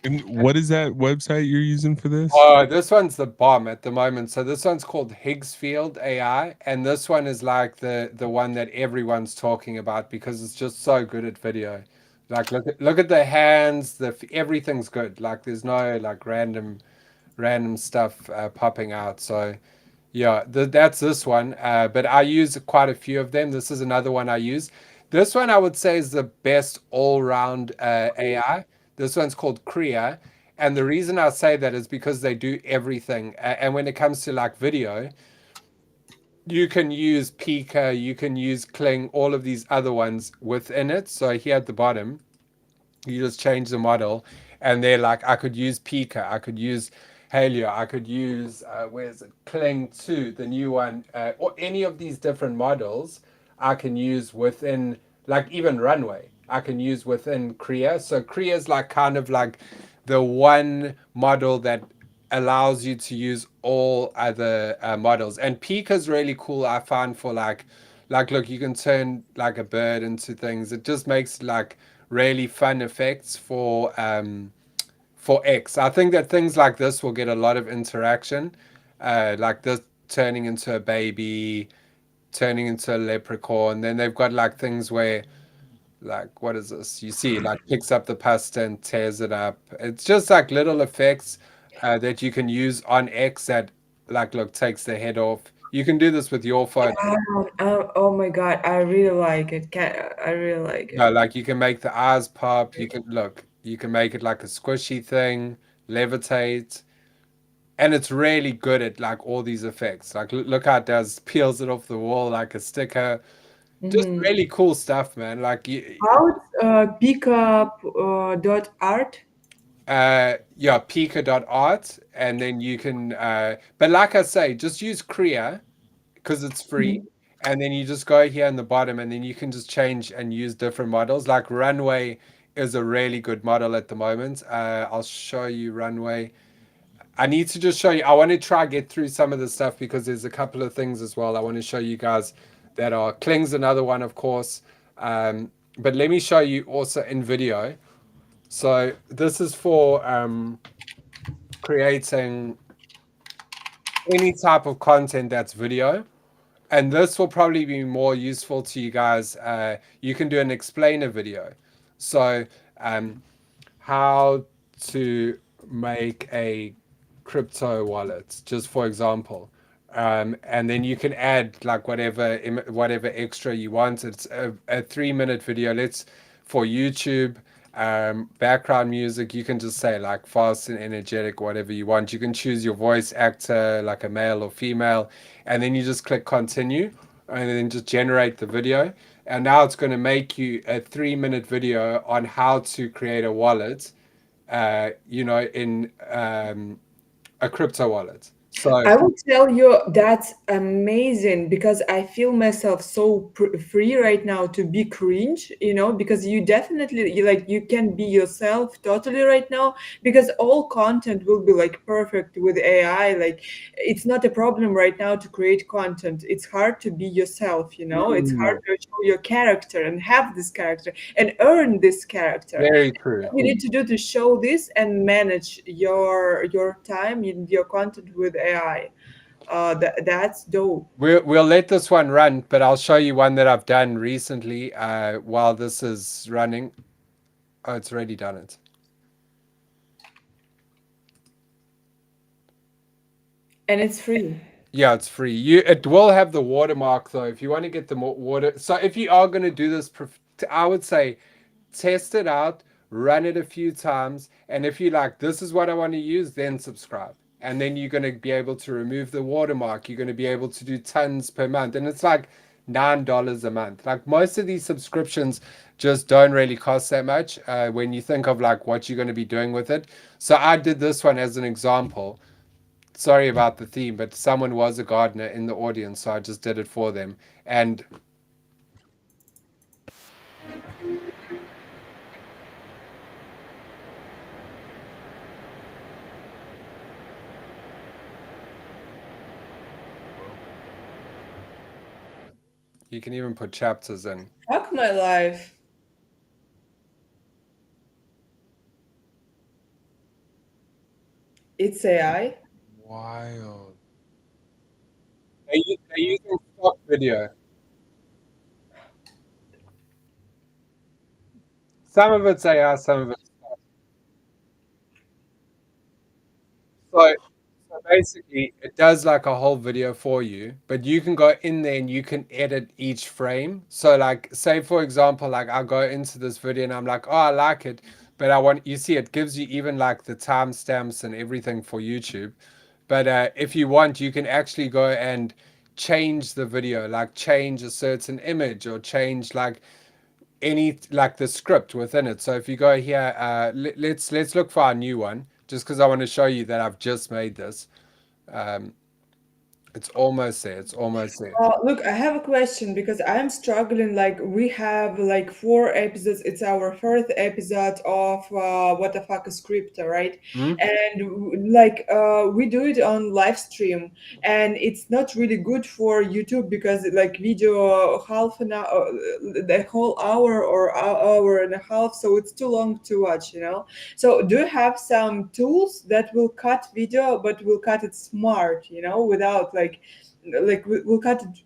And what is that website you're using for this? Oh, this one's the bomb at the moment. So this one's called Higgsfield AI, and this one is like the one that everyone's talking about because it's just so good at video. Like, look at the hands, everything's good. Like, there's no like random stuff popping out. So yeah, that's this one. But I use quite a few of them. This is another one I use. This one I would say is the best all-round AI. This one's called Krea. And the reason I say that is because they do everything. And when it comes to like video, you can use Pika, you can use Kling, all of these other ones within it. So here at the bottom, you just change the model, and they're like, I could use Pika, I could use Halio, I could use where's it, Kling 2, the new one, or any of these different models I can use within, like, even Runway I can use within Krea. So Krea is like kind of like the one model that allows you to use all other models. And Pika is really cool, I find, for like, look, you can turn like a bird into things. It just makes like really fun effects for X. I think that things like this will get a lot of interaction, like this turning into a baby, turning into a leprechaun. Then they've got like things where, like, what is this? You see, like, picks up the pasta and tears it up. It's just like little effects that you can use on X that, like, look, takes the head off. You can do this with your phone. oh my God, I really like it. I really like it. No, like, you can make the eyes pop. You can make it like a squishy thing, levitate, and it's really good at like all these effects. Like, look how it does, peels it off the wall like a sticker. Just Mhm. really cool stuff, man. Like, How it's pickup dot art? yeah, Pika.art, and then you can but like I say, just use Krea because it's free. Mhm. And then you just go here in the bottom, and then you can just change and use different models. Like, Runway is a really good model at the moment. I'll show you Runway. I need to just show you. I want to try get through some of the stuff because there's a couple of things as well I want to show you guys that are, Kling's another one, of course. But let me show you also in video. So this is for creating any type of content that's video. And this will probably be more useful to you guys. You can do an explainer video. So how to make a crypto wallet, just for example. And then you can add like whatever extra you want. It's a 3-minute video. Let's for YouTube. Background music, you can just say like fast and energetic, whatever you want. You can choose your voice actor, like a male or female, and then you just click continue, and then just generate the video. And now it's going to make you a 3-minute video on how to create a wallet, in a crypto wallet. So I will tell you that's amazing because I feel myself so free right now to be cringe, because you definitely you can be yourself totally right now because all content will be like perfect with AI. Like it's not a problem right now to create content. It's hard to be yourself. It's hard mm, to show your character and have this character and earn this character. very true. You need to do to show this and manage your time in your content with AI. That's dope. We'll let this one run, but I'll show you one that I've done recently while this is running. Oh, it's already done it. And it's free. Yeah, it's free. It will have the watermark though. If you want to get the more water, so if you are going to do this, I would say test it out, run it a few times, and if you like, this is what I want to use, then subscribe. And then you're going to be able to remove the watermark. You're going to be able to do tons per month, and it's like $9 a month. Like most of these subscriptions just don't really cost that much when you think of like what you're going to be doing with it. So I did this one as an example. Sorry about the theme, but someone was a gardener in the audience, so I just did it for them. And you can even put chapters in. Fuck my life. It's AI. Wild. They're using stock video. Some of it's AI, some of it's stock. So, so basically, it does like a whole video for you, but you can go in there and you can edit each frame. So, like, say for example, like I go into this video and I'm like, oh, I like it, but you see, it gives you even like the timestamps and everything for YouTube. But if you want, you can actually go and change the video, like change a certain image or change like any like the script within it. So if you go here, let's look for our new one, just because I want to show you that I've just made this. Um, it's almost there. It's almost there. Look, I have a question because I'm struggling. Like, we have like 4 episodes. It's our first episode of What the Fuck is Crypto, right? Hmm? And we do it on live stream, and it's not really good for YouTube because like video half an hour, the whole hour or hour and a half, so it's too long to watch. So, do you have some tools that will cut video, but will cut it smart, without we'll cut it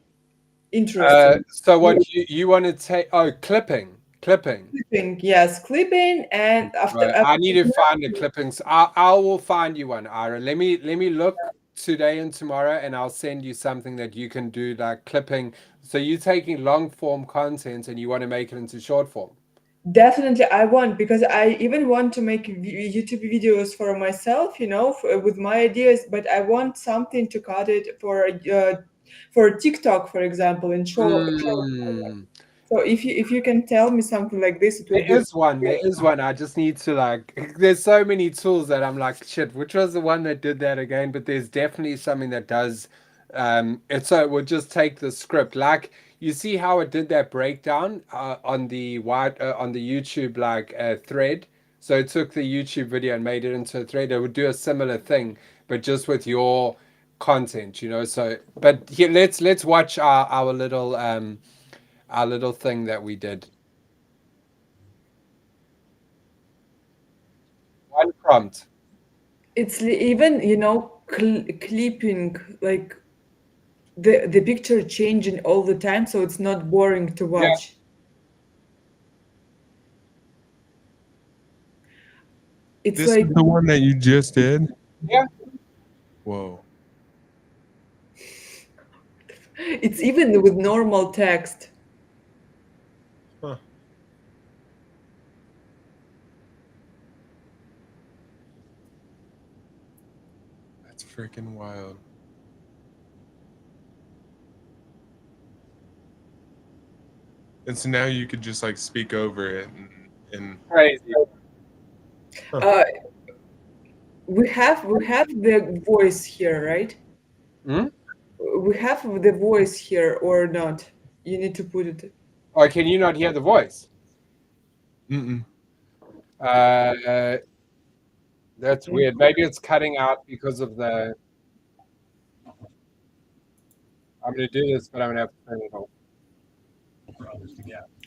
interesting. So what you want to take? Oh, clipping. Clipping, yes, clipping, and Right. I need to find the clippings. I will find you one, Ira. Let me look today and tomorrow, and I'll send you something that you can do like clipping. So you're taking long form content and you want to make it into short form. definitely I want because I even want to make YouTube videos for myself, with my ideas, but I want something to cut it for TikTok, for example, in short. Mm. So if you can tell me something like this, it There would be is one. There is one. I just need to like. There's so many tools that I'm like, shit. Which was the one that did that again? But there's definitely something that does. It would just take the script. Like you see how it did that breakdown on the on the YouTube like thread. So it took the YouTube video and made it into a thread. It would do a similar thing, but just with your content. So, but here, let's watch our little thing that we did. One prompt. it's even clipping like the picture changing all the time, so it's not boring to Yeah. watch. It's This like is the one that you just did? Yeah. Whoa. it's even with normal text. Huh. That's freaking wild. And so now you could just like speak over it and Crazy. Uh, we have the voice here, right? Hmm? We have the voice here or not? You need to put it. Oh, can you not hear the voice? Mm-mm. That's weird. Maybe it's cutting out because of the. I'm going to do this, but I'm going to have to turn it off.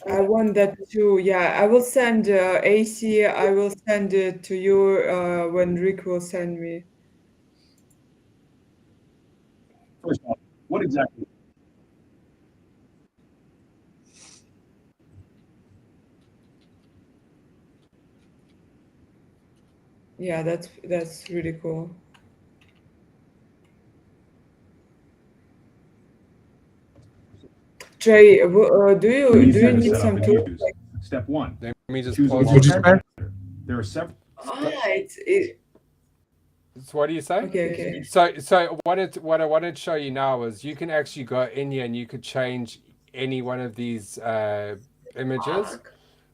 I want that too. Yeah, I will send AC. I will send it to you when Rick will send me. First off, what exactly? Yeah, that's really cool. Trey, do When you you do set you it need set up some and tools? use. Step 1. Let me just Choose a pause. What'd you local say? vendor. There are several. So what do you say? Okay. So what I wanted to show you now is you can actually go in here and you could change any one of these images.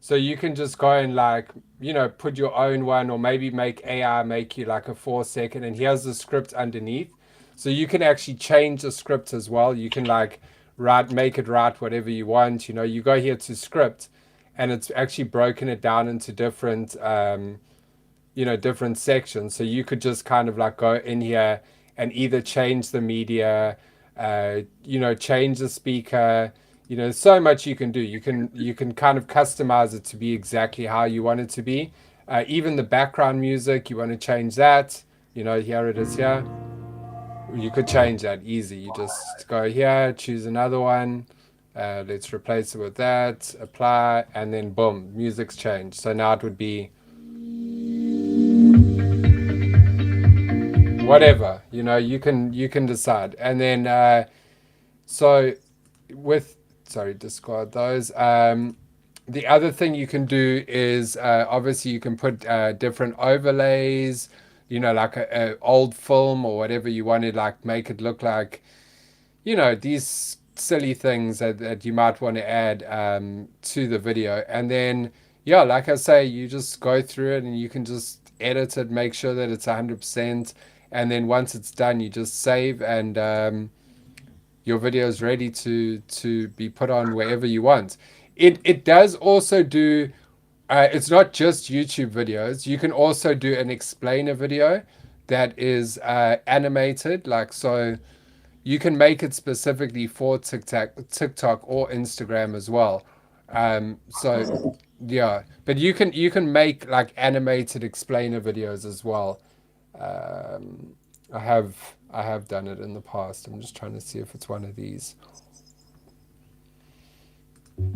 So you can just go and like, put your own one or maybe make AI make you like a 4 second and here's the script underneath. So you can actually change the script as well. You can like make it write whatever you want. You go here to script and it's actually broken it down into different sections. So you could just kind of like go in here and either change the media, change the speaker. So much you can do. You can kind of customize it to be exactly how you want it to be. Even the background music, you want to change that. Here it is here. You could change that easy. You just go here, choose another one. Let's replace it with that, apply, and then boom, music's changed. So now it would be whatever, you can decide. And then so with sorry, discard those. The other thing you can do is obviously you can put different overlays, like a old film or whatever you want to like make it look like, these silly things that you might want to add to the video. And then, yeah, like I say, you just go through it and you can just edit it, make sure that it's 100%. And then once it's done, you just save and your video is ready to be put on wherever you want. It does also do. It's not just YouTube videos. You can also do an explainer video that is animated, like so. You can make it specifically for TikTok or Instagram as well. So yeah, but you can make like animated explainer videos as well. Um, I have done it in the past. I'm just trying to see if it's one of these.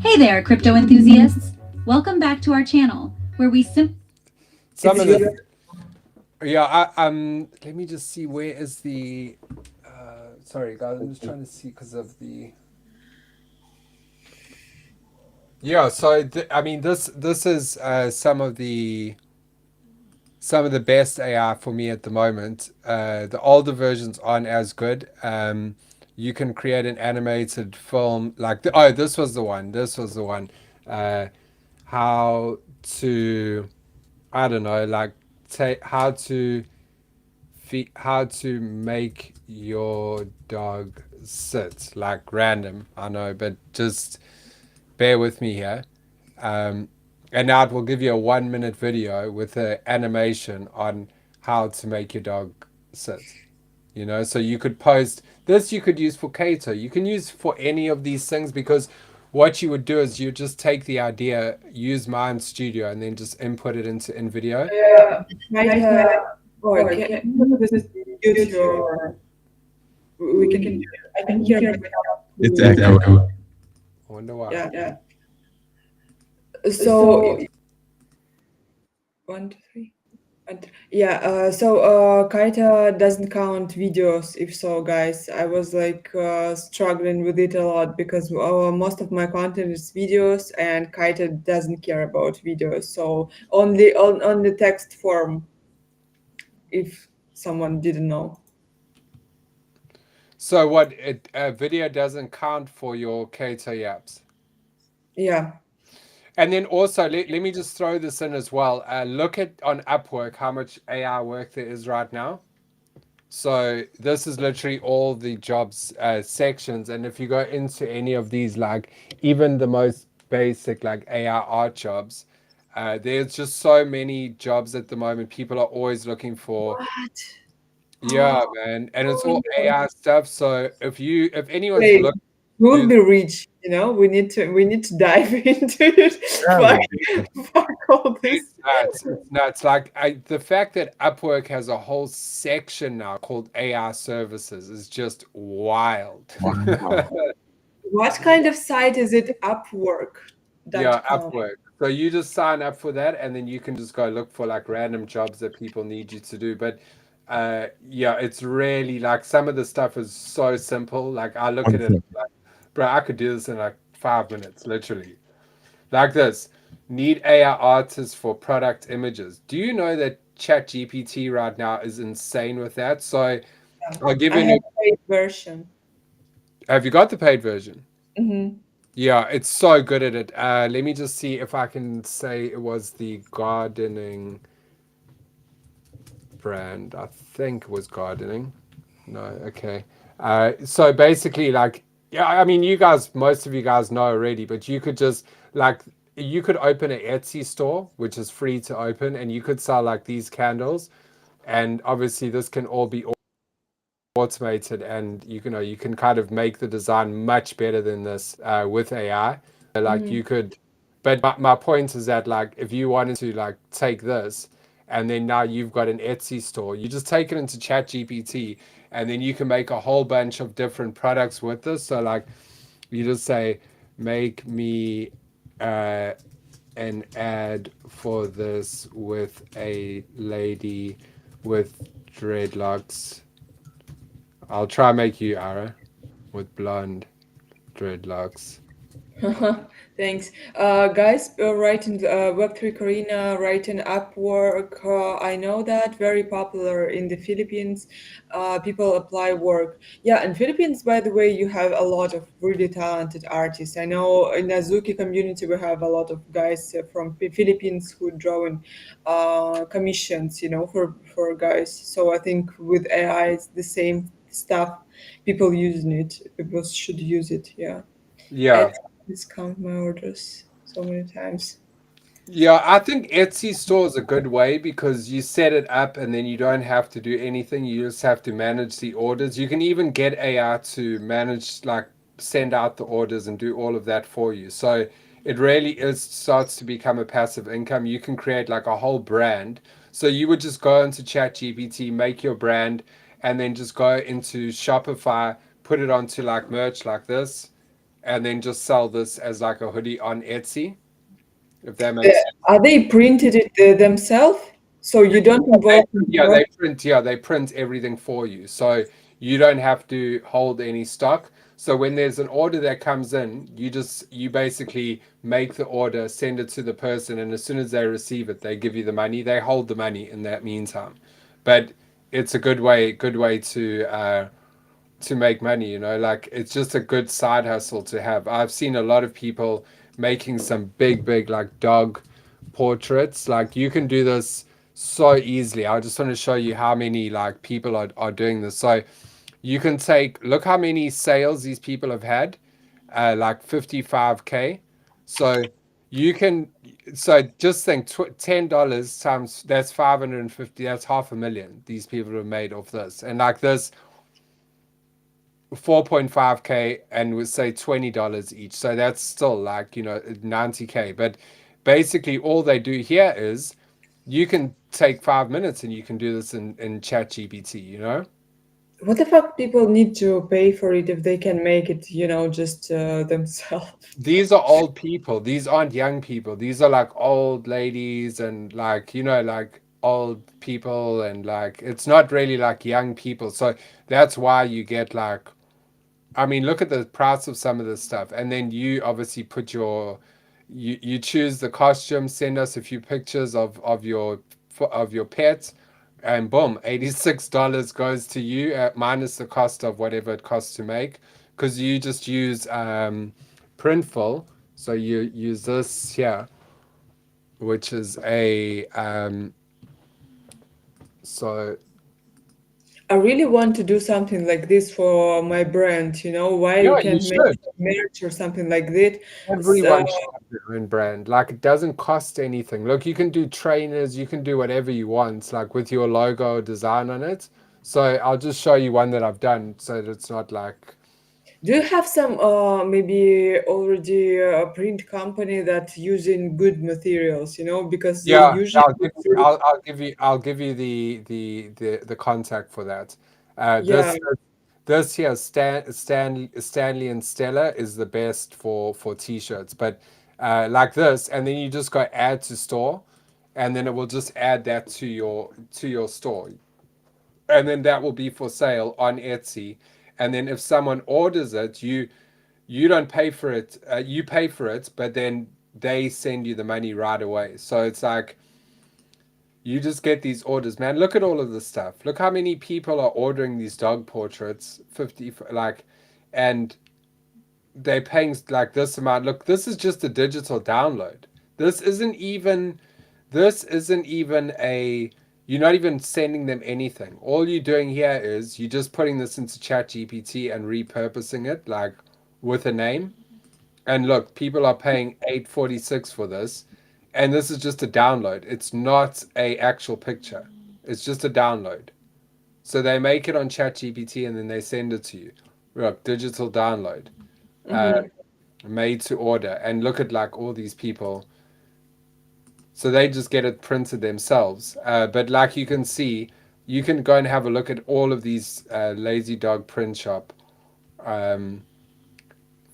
Hey there, crypto enthusiasts! Welcome back to our channel, where we Some of the yeah. Let me just see where is the. Sorry, guys. I'm just trying to see because of the. Yeah. So I mean, this is some of the best AI for me at the moment. The older versions aren't as good. You can create an animated film like this was the one. This was the one. How to, I don't know, like how to make your dog sit like random. I know, but just bear with me here. And now it will give you a 1 minute video with an animation on how to make your dog sit. So you could post this, you could use for Kato. You can use for any of these things because what you would do is you just take the idea, use Mind Studio, and then just input it into InVideo. This is YouTube. We can. I can hear myself. It's echoing. I wonder why. Yeah. So 1, 2, 3. Yeah, so Kaita doesn't count videos. If so, guys, I was like struggling with it a lot because most of my content is videos, and Kaita doesn't care about videos. So only on the text form, if someone didn't know. So what? Video doesn't count for your Kato apps. Yeah. And then also, let me just throw this in as well. Look at on Upwork how much AI work there is right now. So this is literally all the jobs sections, and if you go into any of these, like even the most basic like AI art jobs, there's just so many jobs at the moment. People are always looking for. What? Yeah, Oh, man, and it's oh all no. AI stuff. So if anyone's Wait, looking we'll to be rich, you know? We need to dive into it. That Fuck, would be fuck all this. it's nuts. It's nuts. Like the fact that Upwork has a whole section now called AI services is just wild. wow. What kind of site is it? Yeah, Upwork.com. Upwork. So you just sign up for that, and then you can just go look for like random jobs that people need you to do. But yeah, it's really like some of the stuff is so simple. Like I look One at it, second. like, bro, I could do this in like 5 minutes, literally. Like this. Need AI artists for product images. Do you know that ChatGPT right now is insane with that? So I'll give I you have an. a paid version. Have you got the paid version? Hmm. Yeah, it's so good at it. Let me just see if I can say it was the gardening brand. I think it was gardening. No, okay. So basically, like, yeah, I mean, most of you guys know already, but you could just like, you could open an Etsy store, which is free to open, and you could sell like these candles, and obviously this can all be automated, and you can kind of make the design much better than this with AI. Like Hmm. you could, but my point is that like if you wanted to like take this and then now you've got an Etsy store, you just take it into Chat GPT and then you can make a whole bunch of different products with this. So like you just say, make me uh, an ad for this with a lady with dreadlocks. I'll try make you Ara with blonde dreadlocks. Thanks. Guys, write in Web3 Karina, write in Upwork. I know that very popular in the Philippines. People apply work. Yeah, in Philippines, by the way, you have a lot of really talented artists. I know in Azuki community, we have a lot of guys from Philippines who draw in commissions, for guys. So I think with AI, it's the same stuff. People using it. People should use it. Yeah. Yeah. Discount my orders so many times. Yeah, I think Etsy store is a good way because you set it up and then you don't have to do anything. You just have to manage the orders. You can even get AI to manage, like, send out the orders and do all of that for you. So it really is starts to become a passive income. You can create like a whole brand. So you would just go into ChatGPT, make your brand, and then just go into Shopify, put it onto like merch like this, and then just sell this as like a hoodie on Etsy, if that Uh, makes sense. Are they printed it themselves? So you don't involve in the process? They print everything for you. So you don't have to hold any stock. So when there's an order that comes in, you basically make the order, send it to the person, and as soon as they receive it, they give you the money. They hold the money in that meantime. But it's a good way to make money, like it's just a good side hustle to have. I've seen a lot of people making some big like dog portraits. Like you can do this so easily. I just want to show you how many like people are doing this. So you can look how many sales these people have had, like 55K. So you can, so just think $10 times that's 550, that's 500,000 these people have made off this. And like this 4.5K and would say $20 each. So that's still like, 90K. But basically, all they do here is you can take 5 minutes and you can do this in Chat GPT. What the fuck people need to pay for it if they can make it, just themselves? These are old people. These aren't young people. These are like old ladies and like, like old people. And like, it's not really like young people. So that's why you get like, I mean, look at the price of some of this stuff, and then you obviously you choose the costume, send us a few pictures of your pets, and boom, $86 goes to you minus the cost of whatever it costs to make, because you just use Printful, so you use this here, which is a so I really want to do something like this for my brand, why Yeah, you you can't make should. merch or something like that. So, Everyone should have their own brand. Like it doesn't cost anything. Look, you can do trainers, you can do whatever you want, like with your logo or design on it. So I'll just show you one that I've done so that it's not like do you have some maybe already print company that using good materials, because they yeah, usually I'll give you the contact for that. yeah. This here Stanley and Stella is the best for t-shirts, but like this, and then you just go add to store, and then it will just add that to your store, and then that will be for sale on Etsy, and then if someone orders it, you don't pay for it, you pay for it, but then they send you the money right away. So it's like you just get these orders, man. Look at all of this stuff. Look how many people are ordering these dog portraits, 50 like, and they're paying like this amount. Look, this is just a digital download. This isn't even this isn't even a you're not even sending them anything. All you're doing here is you're just putting this into Chat GPT and repurposing it like with a name. And look, people are paying 846 for this, and this is just a download. It's not a actual picture. It's just a download. So they make it on ChatGPT and then they send it to you. Look, digital download, uh, Mhm. made to order, and look at like all these people. So they just get it printed themselves. But like you can see, you can go and have a look at all of these Lazy Dog print shop.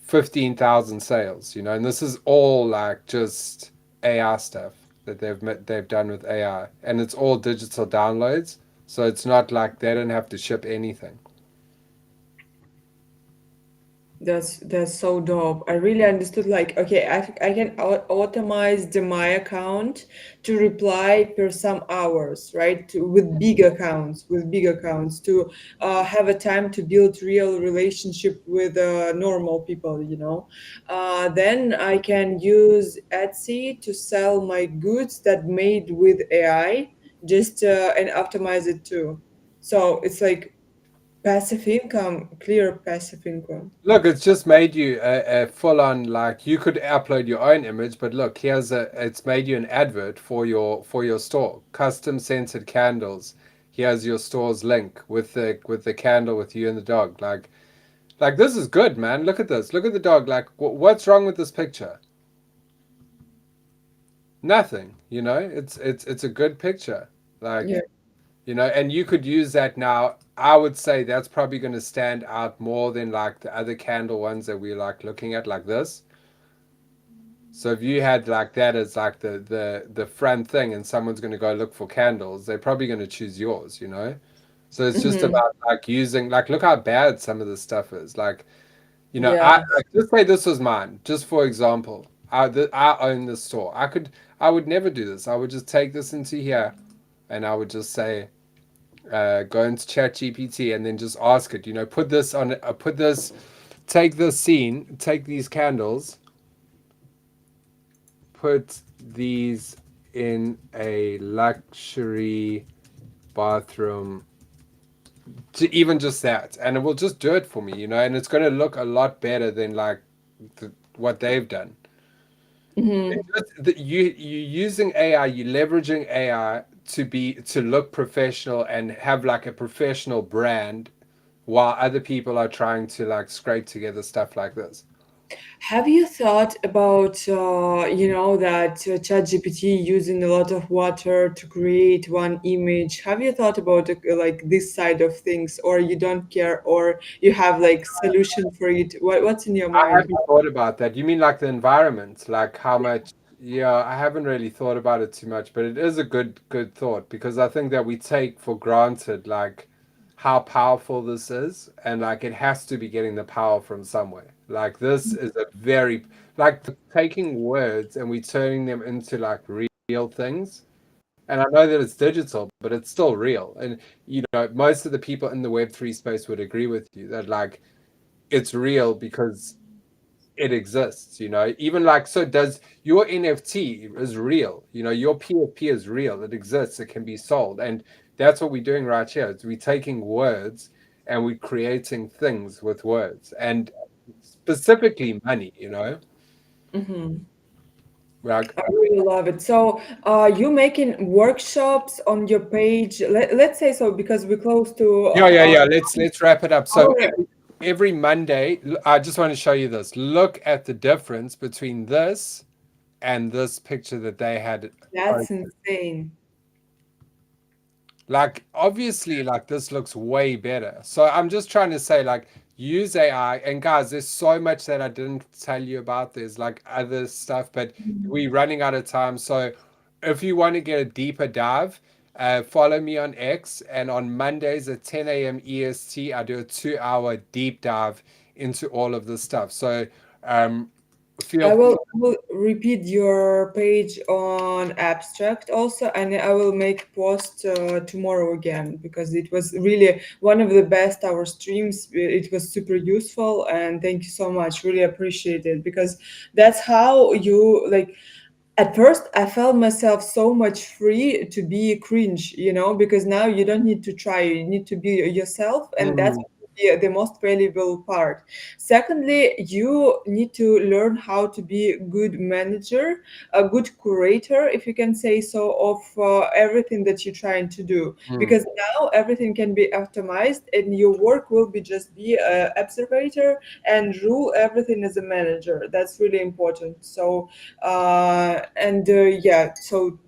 15,000 sales, and this is all like just AI stuff that they've done with AI, and it's all digital downloads, so it's not like they don't have to ship anything. That's so dope. I really understood. Like, okay, I can automate my account to reply per some hours, right? With big accounts, to have a time to build real relationship with normal people. Then I can use Etsy to sell my goods that made with AI, just and optimize it too. So it's like passive income, clear passive income. Look, it's just made you a full-on, like you could upload your own image, but look, it's made you an advert for your store. Custom scented candles. Here's your store's link with the candle with you and the dog. Like this is good, man. Look at this. Look at the dog. Like what's wrong with this picture? Nothing. It's a good picture. Yeah. Like, and you could use that now. I would say that's probably going to stand out more than like the other candle ones that we're like looking at like this. So if you had like that as like the front thing and someone's going to go look for candles, they're probably going to choose yours. So it's just Mhm. about like using like look how bad some of this stuff is. Like, I Yeah. like just say this was mine, just for example. I own this store. I would never do this. I would just take this into here and I would just say go into Chat GPT and then just ask it, take this scene, take these candles, put these in a luxury bathroom, to even just that, and it will just do it for me, and it's going to look a lot better than like what they've done. Mhm. You using AI, you leveraging AI to look professional and have like a professional brand while other people are trying to like scrape together stuff like this. Have you thought about, that ChatGPT using a lot of water to create one image? Have you thought about like this side of things, or you don't care, or you have like solution for it? What's in your I mind? haven't thought about that. You mean like the environment, like how much? Yeah, I haven't really thought about it too much, but it is a good thought because I think that we take for granted like how powerful this is, and like it has to be getting the power from somewhere. Like this is a very like taking words and we turning them into like real things. And I know that it's digital, but it's still real. And most of the people in the Web3 space would agree with you that like it's real because it exists, you know. Even like, so does your NFT is real, you know, your PFP is real, it exists, it can be sold. And that's what we're doing right here. Is we're taking words and we're creating things with words, and specifically money, you know. Mhm. Like, I really love it. So, you making workshops on your page? Let's say so because we're close to yeah. Let's wrap it up. So our. every Monday, I just want to show you this. Look at the difference between this and this picture that they had. That's insane. Like, obviously, like this looks way better. So I'm just trying to say, like, use AI. And guys, there's so much that I didn't tell you about. There's like other stuff, but we're running out of time. So if you want to get a deeper dive, follow me on X. And on Mondays at 10 a.m. EST, I do a 2 hour deep dive into all of this stuff. So I feel will repeat your page on abstract also, and I will make post tomorrow again because it was really one of the best our streams. It was super useful, and thank you so much. Really appreciate it because that's how you like. At first, I felt myself so much free to be cringe, because now you don't need to try, you need to be yourself, and that's Mm, the most valuable part. Secondly, you need to learn how to be a good manager, a good curator, if you can say so, of everything that you're trying to do. mm. Because now everything can be optimized, and your work will be just be a observator and rule everything as a manager. That's really important. So and yeah, so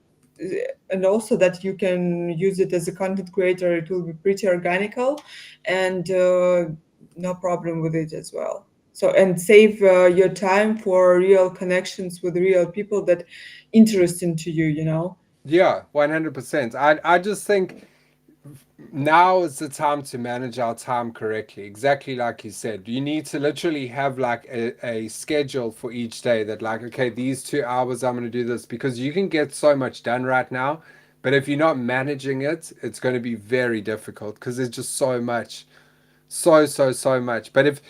and also that you can use it as a content creator, it will be pretty organical, and no problem with it as well. So, and save your time for real connections with real people that interesting to you. Yeah, 100%. I just think now is the time to manage our time correctly. Exactly like you said. You need to literally have like a schedule for each day that, like, okay, these 2 hours I'm going to do this, because you can get so much done right now. But if you're not managing it, it's going to be very difficult because there's just so much. So much. But if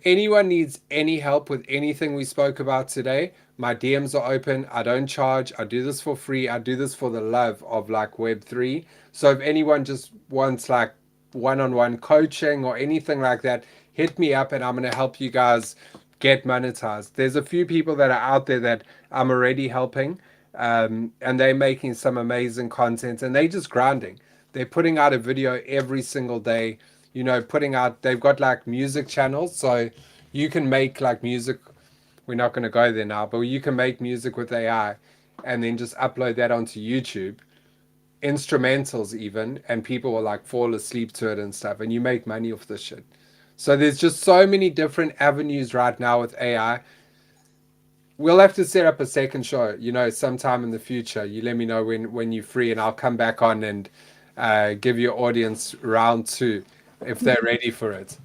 anyone needs any help with anything we spoke about today, my DMs are open. I don't charge. I do this for free. I do this for the love of like Web3. So if anyone just wants like one-on-one coaching or anything like that, hit me up and I'm going to help you guys get monetized. There's a few people that are out there that I'm already helping, and they're making some amazing content and they just grinding. They're putting out a video every single day, putting out, they've got like music channels. So you can make like music. We're not going to go there now, but you can make music with AI and then just upload that onto YouTube, instrumentals even, and people will like fall asleep to it and stuff. And you make money off this shit. So there's just so many different avenues right now with AI. We'll have to set up a second show, sometime in the future. You let me know when you're free, and I'll come back on and give your audience round two if they're ready for it.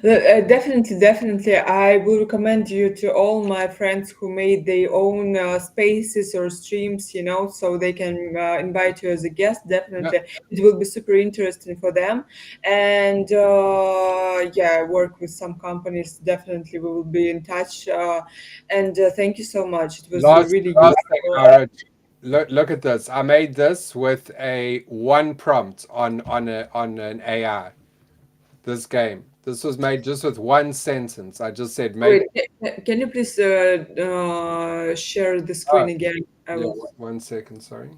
Definitely. I will recommend you to all my friends who made their own spaces or streams, so they can invite you as a guest. Yeah. Definitely, it will be super interesting for them. And yeah, I work with some companies. Definitely, we will be in touch. And thank you so much. It was really Last thing, useful. Ira, look at this. I made this with a one prompt on an AI. This game. This was made just with one sentence. I just said make. Wait, can you please share the Oh, screen again? I yeah, will. 1 second. Sorry.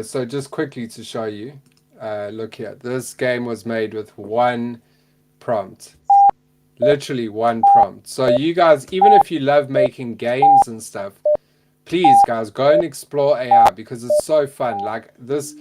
So just quickly to show you. Look here. This game was made with one prompt. Literally one prompt. So you guys, even if you love making games and stuff, please guys go and explore AI because it's so fun. Like this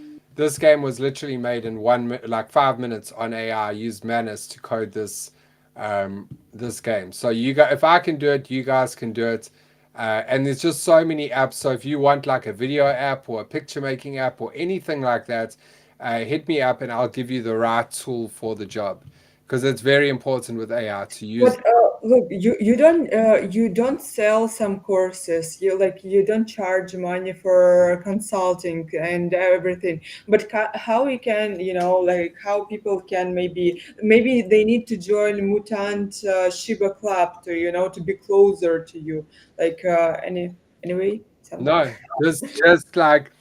game was literally made in like 5 minutes on AI. I used Manus to code this game. So if I can do it, you guys can do it. And there's just so many apps. So if you want like a video app or a picture making app or anything like that, hit me up and I'll give you the right tool for the job, because it's very important with AI to use. look, you don't sell some courses. You don't charge money for consulting and everything. But how we can, like how people can maybe they need to join Mutant Shiba Club to to be closer to you. Like anyway, something. No, just like,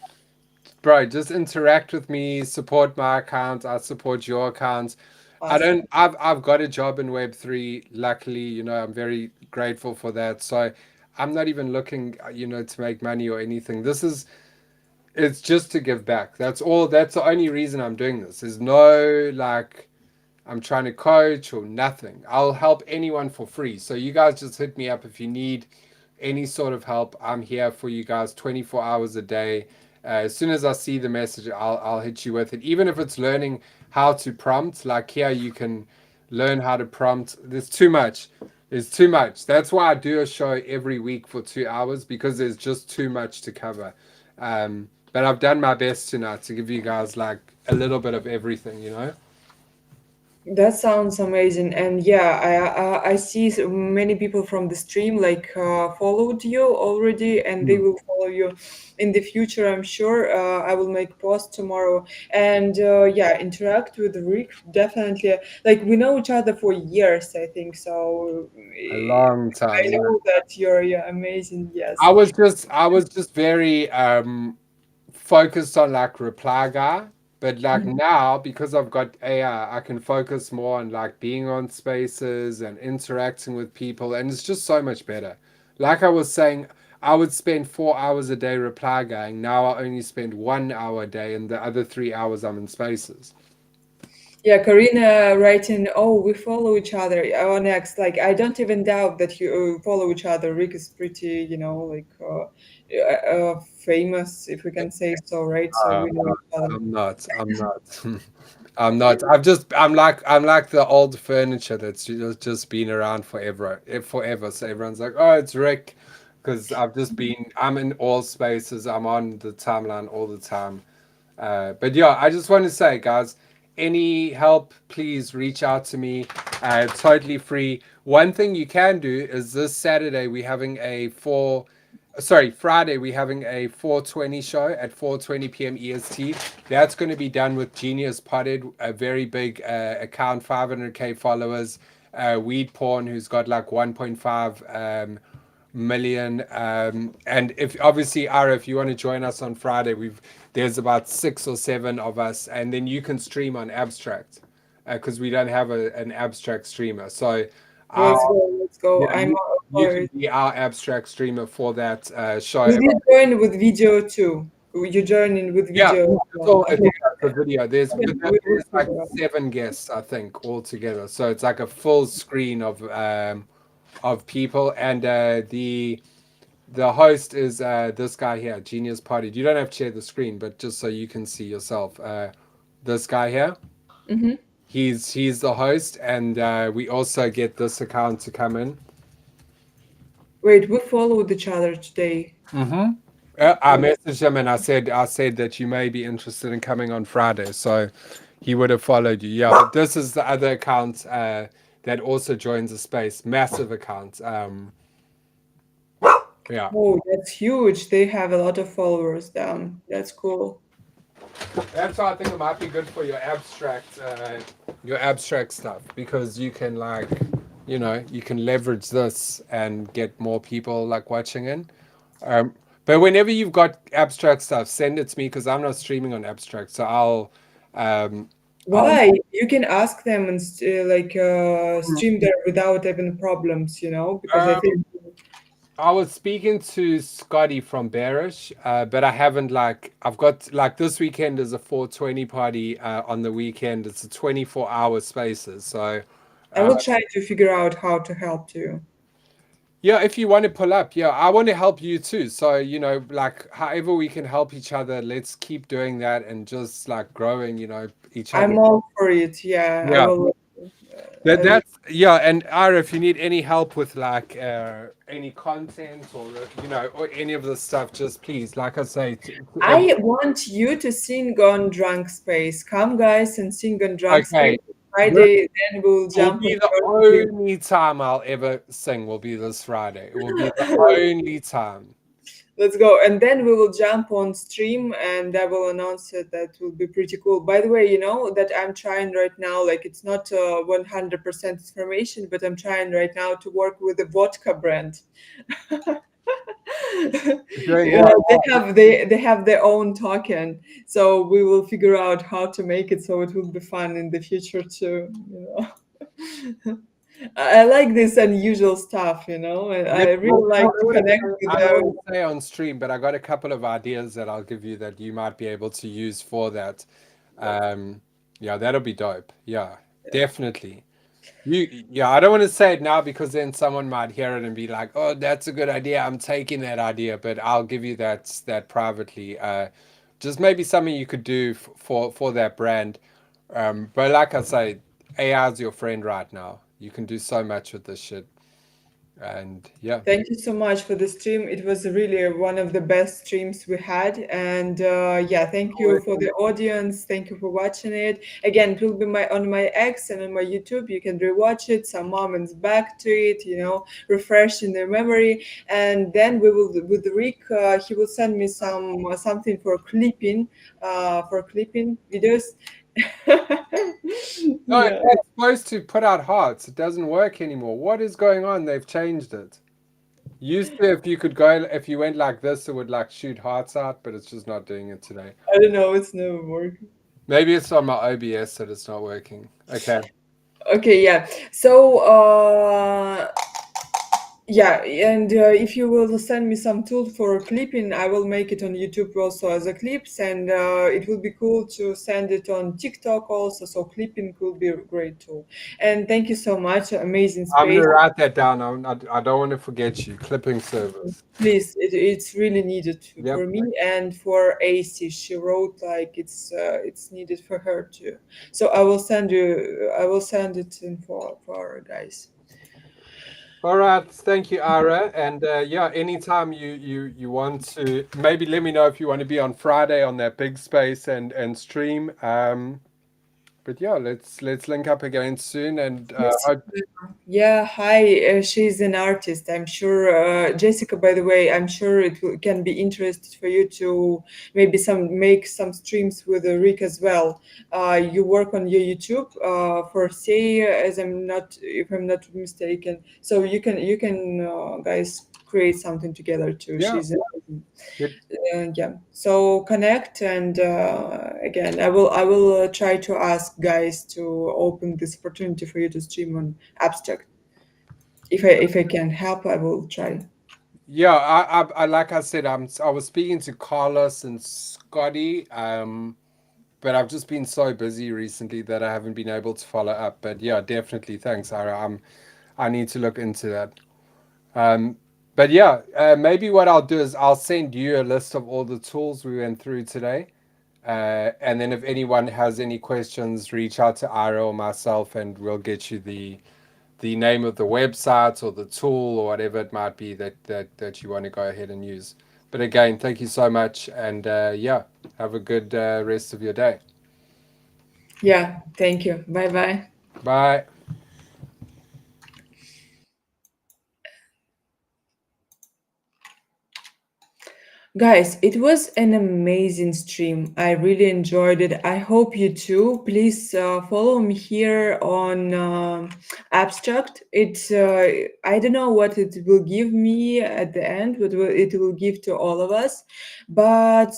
bro, just interact with me, support my account, I support your accounts. I Awesome. don't I've got a job in Web3. Luckily, I'm very grateful for that. So I'm not even looking, to make money or anything. It's just to give back. That's all. That's the only reason I'm doing this. There's no like I'm trying to coach or nothing. I'll help anyone for free. So you guys just hit me up if you need any sort of help. I'm here for you guys 24 hours a day. As soon as I see the message, I'll hit you with it. Even if it's learning how to prompt, like here you can learn how to prompt. There's too much. There's too much. That's why I do a show every week for 2 hours, because there's just too much to cover. But I've done my best tonight to give you guys like a little bit of everything. That sounds amazing, and yeah, I see many people from the stream like followed you already, and they Hmm. will follow you in the future. I'm sure. I will make post tomorrow, and yeah, interact with Rick definitely. Like we know each other for years, I think. So A long I time, yeah. know that you're amazing. Yes. I was just very focused on like reply guy, but like Mhm. now because I've got AI, I can focus more on like being on spaces and interacting with people, and it's just so much better. Like I was saying, I would spend 4 hours a day reply guying. Now I only spend 1 hour a day, and the other 3 hours I'm in spaces. Yeah, Karina writing, oh, we follow each other on X. Like, I don't even doubt that you follow each other. Rick is pretty, like, famous, if we can say so, right? So Uh, we know each other. I'm not. I'm not. I'm not. I'm like the old furniture that's just been around forever, forever. So everyone's like, oh, it's Rick, because I'm in all spaces. I'm on the timeline all the time. But yeah, I just want to say, guys, any help, please reach out to me. Totally free. One thing you can do is this Saturday we're having Friday we're having a 420 show at 4:20 p.m. EST. That's going to be done with Genius Potted, a very big account, 500K followers. Weed Porn, who's got like 1.5 million. And if obviously, Ara, if you want to join us on Friday, there's about 6 or 7 of us, and then you can stream on Abstract because we don't have an Abstract streamer. So, Let's our, go, let's go. yeah, I'm all you for can it. be our Abstract streamer for that show. Will you join with video too? You join in with Yeah, video as it's well? all Okay, it's a video. we will There's like figure out. 7 guests, I think, all together. So it's like a full screen of people, and the host is this guy here, Genius Party. You don't have to share the screen, but just so you can see yourself, this guy here, Hmm. he's the host, and we also get this account to come in. Wait, we followed each other today. Mm-hmm. I messaged him and I said that you may be interested in coming on Friday, so he would have followed you. Yeah, but this is the other account that also joins the space, massive account. Yeah. Oh, that's huge. They have a lot of followers down. That's cool. That's why I think it might be good for your abstract stuff, because you can you can leverage this and get more people like watching in. But whenever you've got abstract stuff, send it to me because I'm not streaming on abstract. So um, I'll Why? You can ask them and stream there without even problems, because I um, think I was speaking to Scotty from Bearish, but I haven't I've got like this weekend is a 420 party on the weekend. It's a 24-hour spaces. So I will try to figure out how to help you. yeah, if you want to pull up, yeah, I want to help you too. So, like however we can help each other, let's keep doing that and just like growing, each other. I'm all for it. Yeah, I Yeah. will. I will. That's yeah, and Ira, if you need any help with like any content or any of this stuff, just please, like I say, I want you to sing on Drunk Space. Come, guys, and sing on Drunk okay, Space. Friday, then we'll Will jump be on the short video. only time I'll ever sing will be this Friday. It will be the only time. Let's go. And then we will jump on stream and I will announce it. That will be pretty cool. By the way, you know that I'm trying right now, like it's not 100% information, but I'm trying right now to work with a vodka brand. Doing Yeah, what? they have their own token, so we will figure out how to make it so it will be fun in the future too. I like this unusual stuff, and I really like to connect with I don't the. want to say on stream, but I got a couple of ideas that I'll give you that you might be able to use for that. Yeah, that'll be dope. Yeah, definitely. Yeah, I don't want to say it now because then someone might hear it and be like, "Oh, that's a good idea. I'm taking that idea," but I'll give you that privately. Just maybe something you could do for that brand. But like I say, AI is your friend right now. You can do so much with this shit. And yeah. Thank you so much for the stream. It was really one of the best streams we had. And yeah, thank you for the audience. Thank you for watching it. Again, it will be on my X and on my YouTube. You can rewatch it, some moments back to it, refresh in their memory. And then we will, with Rick, he will send me something for clipping videos. No, Yeah. it's supposed to put out hearts. It doesn't work anymore. What is going on? They've changed it. Used to, if you went like this, it would like shoot hearts out, but it's just not doing it today. I don't know. It's never working. Maybe it's on my OBS that it's not working. Okay. Okay, yeah. So, yeah, and if you will send me some tool for clipping, I will make it on YouTube also as a clips, and it will be cool to send it on TikTok also. So clipping could be a great tool. And thank you so much. Amazing I'm space. gonna write that down. I don't want to forget you. Clipping service. Please, it's really needed Yep. for me and for AC. She wrote like it's needed for her too. So I will send it in for our guys. All right, thank you, Ira. And yeah, anytime you want to, maybe let me know if you want to be on Friday on that big space and stream. But yeah, let's link up again soon. And hope. Yeah, hi. She's an artist. I'm sure, Jessica. By the way, I'm sure can be interested for you to maybe make some streams with Rick as well. You work on your YouTube for say, as if I'm not mistaken. So you can guys create something together too. Yeah. She's amazing. Good. Yeah. So connect, and again, I will try to ask guys to open this opportunity for you to stream on Abstract. If I can help, I will try. Yeah, I like I said, I was speaking to Carlos and Scotty, but I've just been so busy recently that I haven't been able to follow up. But yeah, definitely, thanks, Ira. I need to look into that. But yeah, maybe what I'll do is I'll send you a list of all the tools we went through today. And then if anyone has any questions, reach out to Ira or myself and we'll get you the name of the website or the tool or whatever it might be that you want to go ahead and use. But again, thank you so much. And yeah, have a good rest of your day. Yeah, thank you. Bye. Bye. Guys, it was an amazing stream. I really enjoyed it. I hope you too. Please follow me here on Abstract. It's I don't know what it will give me at the end, what it will give to all of us, but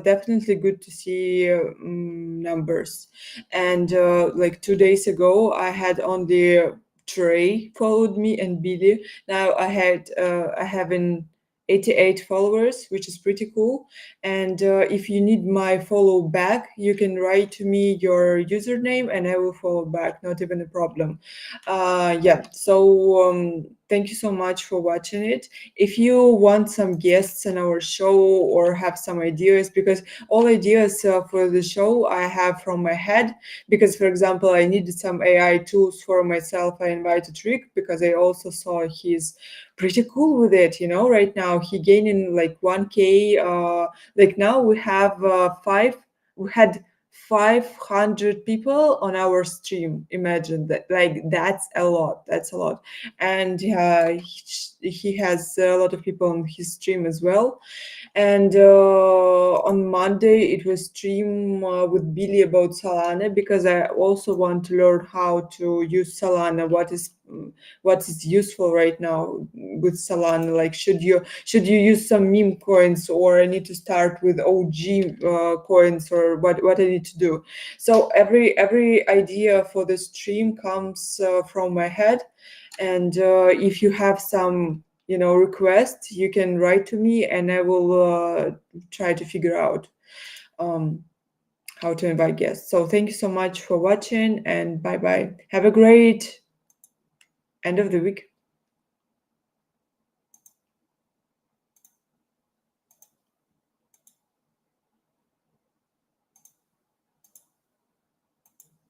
definitely good to see numbers. And like 2 days ago, I had only Trey followed me and Billy. Now I have an 88 followers, which is pretty cool. And if you need my follow back, you can write to me your username and I will follow back, not even a problem. Yeah, so thank you so much for watching it. If you want some guests on our show or have some ideas, because all ideas for the show I have from my head, because for example, I needed some AI tools for myself. I invited Rick because I also saw he's pretty cool with it. Right now he gaining like 1K. Like now we had 500 people on our stream. Imagine that, like that's a lot. That's a lot. And he has a lot of people on his stream as well. And on Monday it was stream with Billy about Solana, because I also want to learn how to use Solana. What is useful right now with Solana? Like, should you use some meme coins, or I need to start with OG coins, or what I need to do? So every idea for the stream comes from my head. And if you have some request, you can write to me, and I will try to figure out how to invite guests. So thank you so much for watching, and bye bye. Have a great end of the week.